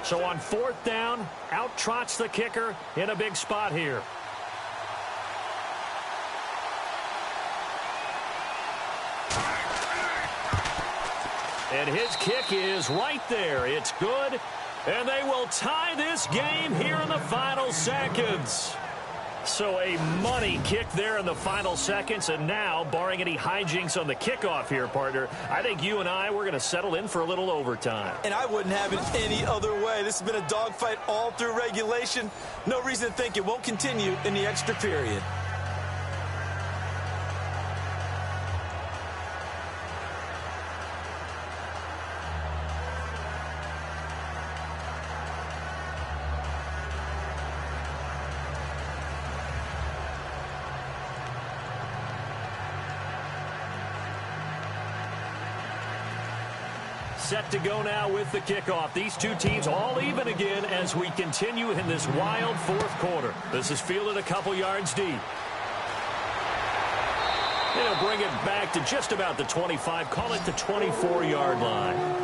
So on 4th down, out trots the kicker in a big spot here. And his kick is right there. It's good. And they will tie this game here in the final seconds. So a money kick there in the final seconds. And now, barring any hijinks on the kickoff here, partner, I think you and I, we're going to settle in for a little overtime. And I wouldn't have it any other way. This has been a dogfight all through regulation. No reason to think it won't continue in the extra period. Set to go now with the kickoff. These two teams all even again as we continue in this wild 4th quarter. This is fielded a couple yards deep. It'll bring it back to just about the 25. Call it the 24-yard line.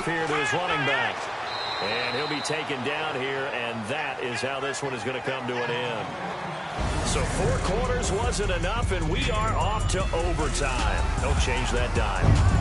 Here to his running back. And he'll be taken down here, and that is how this one is going to come to an end. So 4 quarters wasn't enough, and we are off to overtime. Don't change that dime.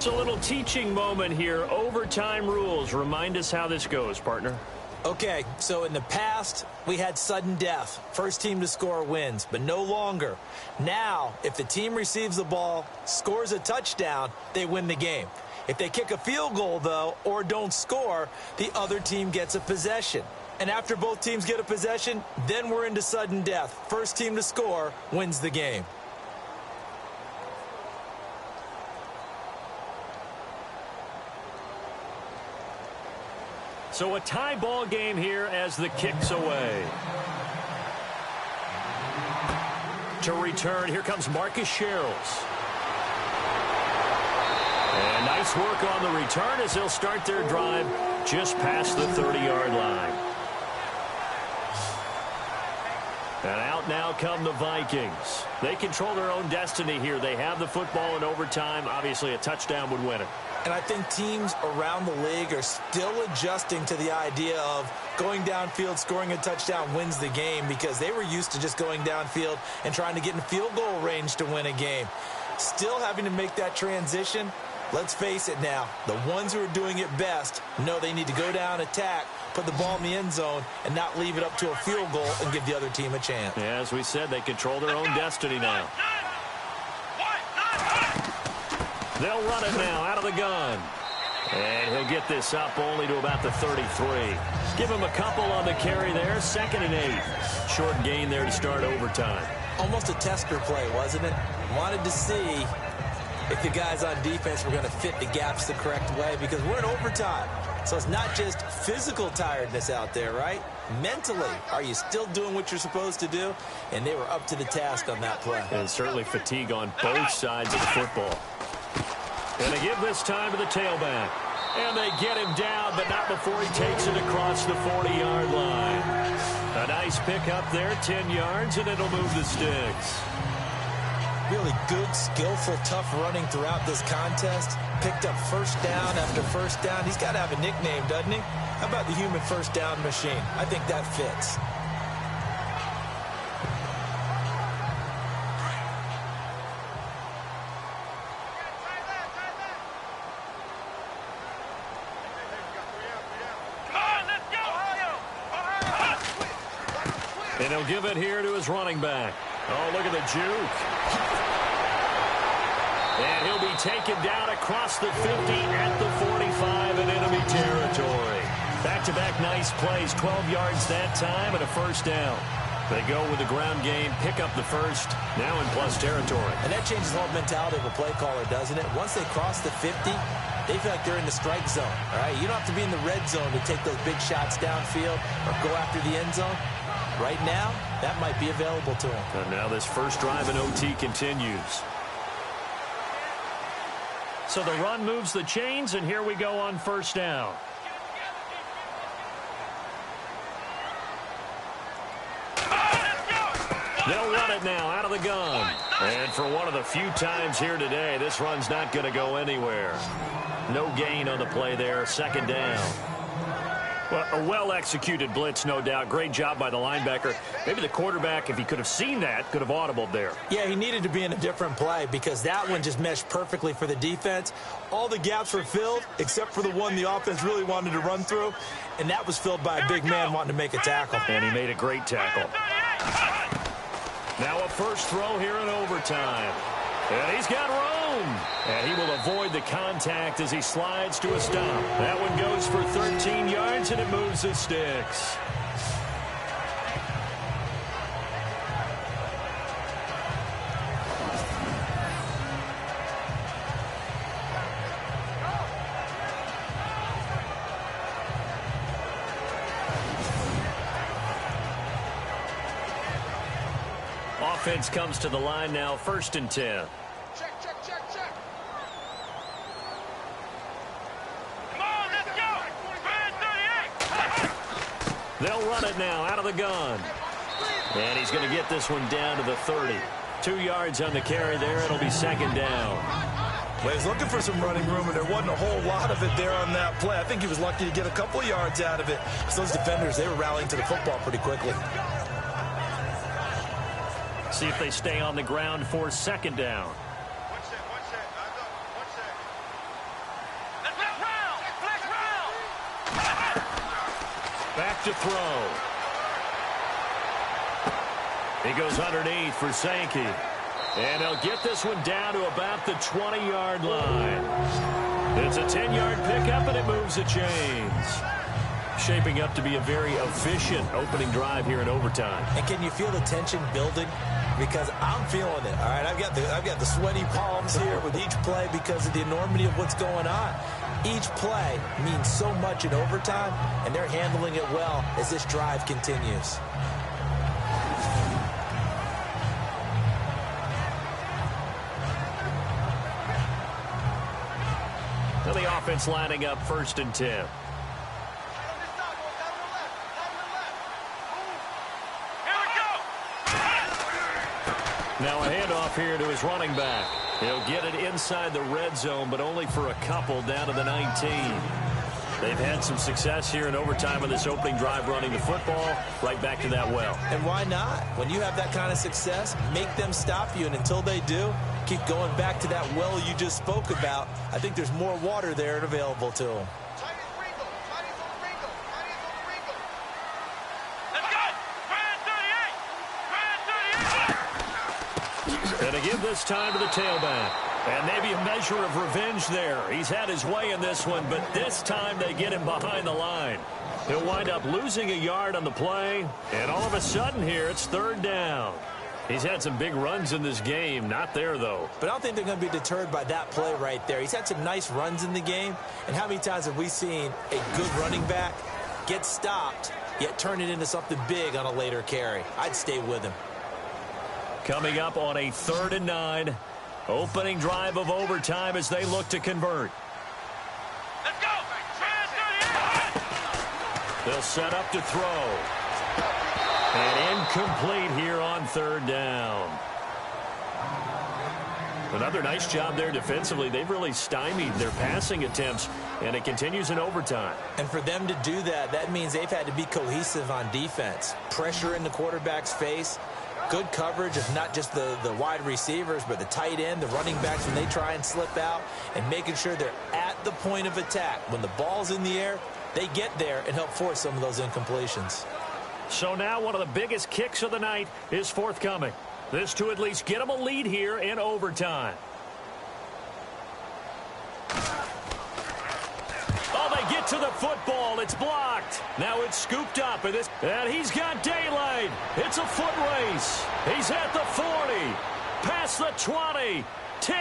A little teaching moment here. Overtime rules. Remind us how this goes, partner. Okay, so in the past, we had sudden death. First team to score wins, but no longer. Now, if the team receives the ball, scores a touchdown, they win the game. If they kick a field goal, though, or don't score, the other team gets a possession. And after both teams get a possession, then we're into sudden death. First team to score wins the game. So a tie ball game here as the kick's away. To return, here comes Marcus Sherrills. And nice work on the return as they'll start their drive just past the 30-yard line. And out now come the Vikings. They control their own destiny here. They have the football in overtime. Obviously, a touchdown would win it. And I think teams around the league are still adjusting to the idea of going downfield, scoring a touchdown wins the game, because they were used to just going downfield and trying to get in field goal range to win a game. Still having to make that transition. Let's face it now, the ones who are doing it best know they need to go down, attack, put the ball in the end zone, and not leave it up to a field goal and give the other team a chance. Yeah, as we said, they control their own destiny now. They'll run it now out of the gun. And he'll get this up only to about the 33. Give him a couple on the carry there. 2nd and 8. Short gain there to start overtime. Almost a tester play, wasn't it? Wanted to see if the guys on defense were going to fit the gaps the correct way, because we're in overtime. So it's not just physical tiredness out there, right? Mentally, are you still doing what you're supposed to do? And they were up to the task on that play. And certainly fatigue on both sides of the football. And they give this time to the tailback. And they get him down, but not before he takes it across the 40-yard line. A nice pickup there, 10 yards, and it'll move the sticks. Really good, skillful, tough running throughout this contest. Picked up first down after first down. He's got to have a nickname, doesn't he? How about the human first down machine? I think that fits. And he'll give it here to his running back. Oh, look at the juke. And he'll be taken down across the 50 at the 45 in enemy territory. Back-to-back nice plays, 12 yards that time and a first down. They go with the ground game, pick up the first, now in plus territory. And that changes the whole mentality of a play caller, doesn't it? Once they cross the 50, they feel like they're in the strike zone, all right? You don't have to be in the red zone to take those big shots downfield or go after the end zone. Right now, that might be available to them. And now this first drive in OT continues. So the run moves the chains, and here we go on first down. They'll run it now out of the gun. And for one of the few times here today, this run's not going to go anywhere. No gain on the play there. Second down. Well, a well-executed blitz, no doubt. Great job by the linebacker. Maybe the quarterback, if he could have seen that, could have audibled there. Yeah, he needed to be in a different play because that one just meshed perfectly for the defense. All the gaps were filled except for the one the offense really wanted to run through, and that was filled by a big man wanting to make a tackle. And he made a great tackle. Now a first throw here in overtime. And he's got room. And he will avoid the contact as he slides to a stop. That one goes for 13 yards, and it moves the sticks. Offense comes to the line now, 1st and 10. Check. Come on, let's go. Brand 38. They'll run it now out of the gun. And he's going to get this one down to the 30. 2 yards on the carry there. It'll be second down. Well, he's looking for some running room, and there wasn't a whole lot of it there on that play. I think he was lucky to get a couple of yards out of it. So those defenders, they were rallying to the football pretty quickly. See if they stay on the ground for second down. One set. Let's round. Back to throw. He goes underneath for Sankey. And he'll get this one down to about the 20-yard line. It's a 10-yard pickup, and it moves the chains. Shaping up to be a very efficient opening drive here in overtime. And can you feel the tension building? Because I'm feeling it. All right, I've got the sweaty palms here with each play because of the enormity of what's going on. Each play means so much in overtime, and they're handling it well as this drive continues. So the offense lining up 1st and 10. Now a handoff here to his running back. He'll get it inside the red zone, but only for a couple down to the 19. They've had some success here in overtime in this opening drive running the football. Right back to that well. And why not? When you have that kind of success, make them stop you. And until they do, keep going back to that well you just spoke about. I think there's more water there and available to them. And to give this time to the tailback. And maybe a measure of revenge there. He's had his way in this one, but this time they get him behind the line. He'll wind up losing a yard on the play. And all of a sudden here, it's 3rd down. He's had some big runs in this game. Not there, though. But I don't think they're going to be deterred by that play right there. He's had some nice runs in the game. And how many times have we seen a good running back get stopped, yet turn it into something big on a later carry? I'd stay with him. Coming up on a 3rd and 9. Opening drive of overtime as they look to convert. Let's go. They'll set up to throw. And incomplete here on 3rd down. Another nice job there defensively. They've really stymied their passing attempts, and it continues in overtime. And for them to do that, that means they've had to be cohesive on defense. Pressure in the quarterback's face. Good coverage of not just the wide receivers, but the tight end, the running backs when they try and slip out, and making sure they're at the point of attack. When the ball's in the air, they get there and help force some of those incompletions. So now one of the biggest kicks of the night is forthcoming. This to at least get them a lead here in overtime. to the football. It's blocked. Now it's scooped up. And he's got daylight. It's a foot race. He's at the 40. Past the 20. 10.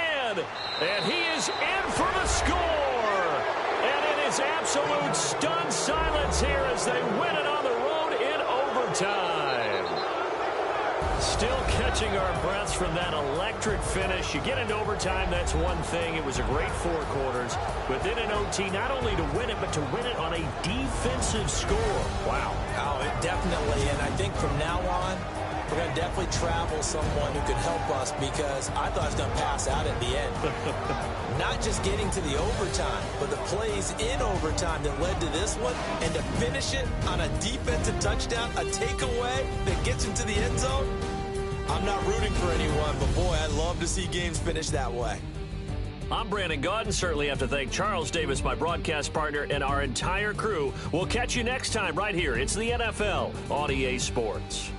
And he is in for the score. And it is absolute stunned silence here as they win it on the road in overtime. Still catching our breaths from that electric finish. You get into overtime, that's one thing. It was a great 4 quarters. But then in OT, not only to win it, but to win it on a defensive score. Wow. Oh, it definitely. And I think from now on, we're going to definitely travel someone who could help us because I thought I was going to pass out at the end. Not just getting to the overtime, but the plays in overtime that led to this one, and to finish it on a defensive touchdown, a takeaway that gets into the end zone. I'm not rooting for anyone, but boy, I'd love to see games finish that way. I'm Brandon Gaudin. Certainly have to thank Charles Davis, my broadcast partner, and our entire crew. We'll catch you next time right here. It's the NFL on EA Sports.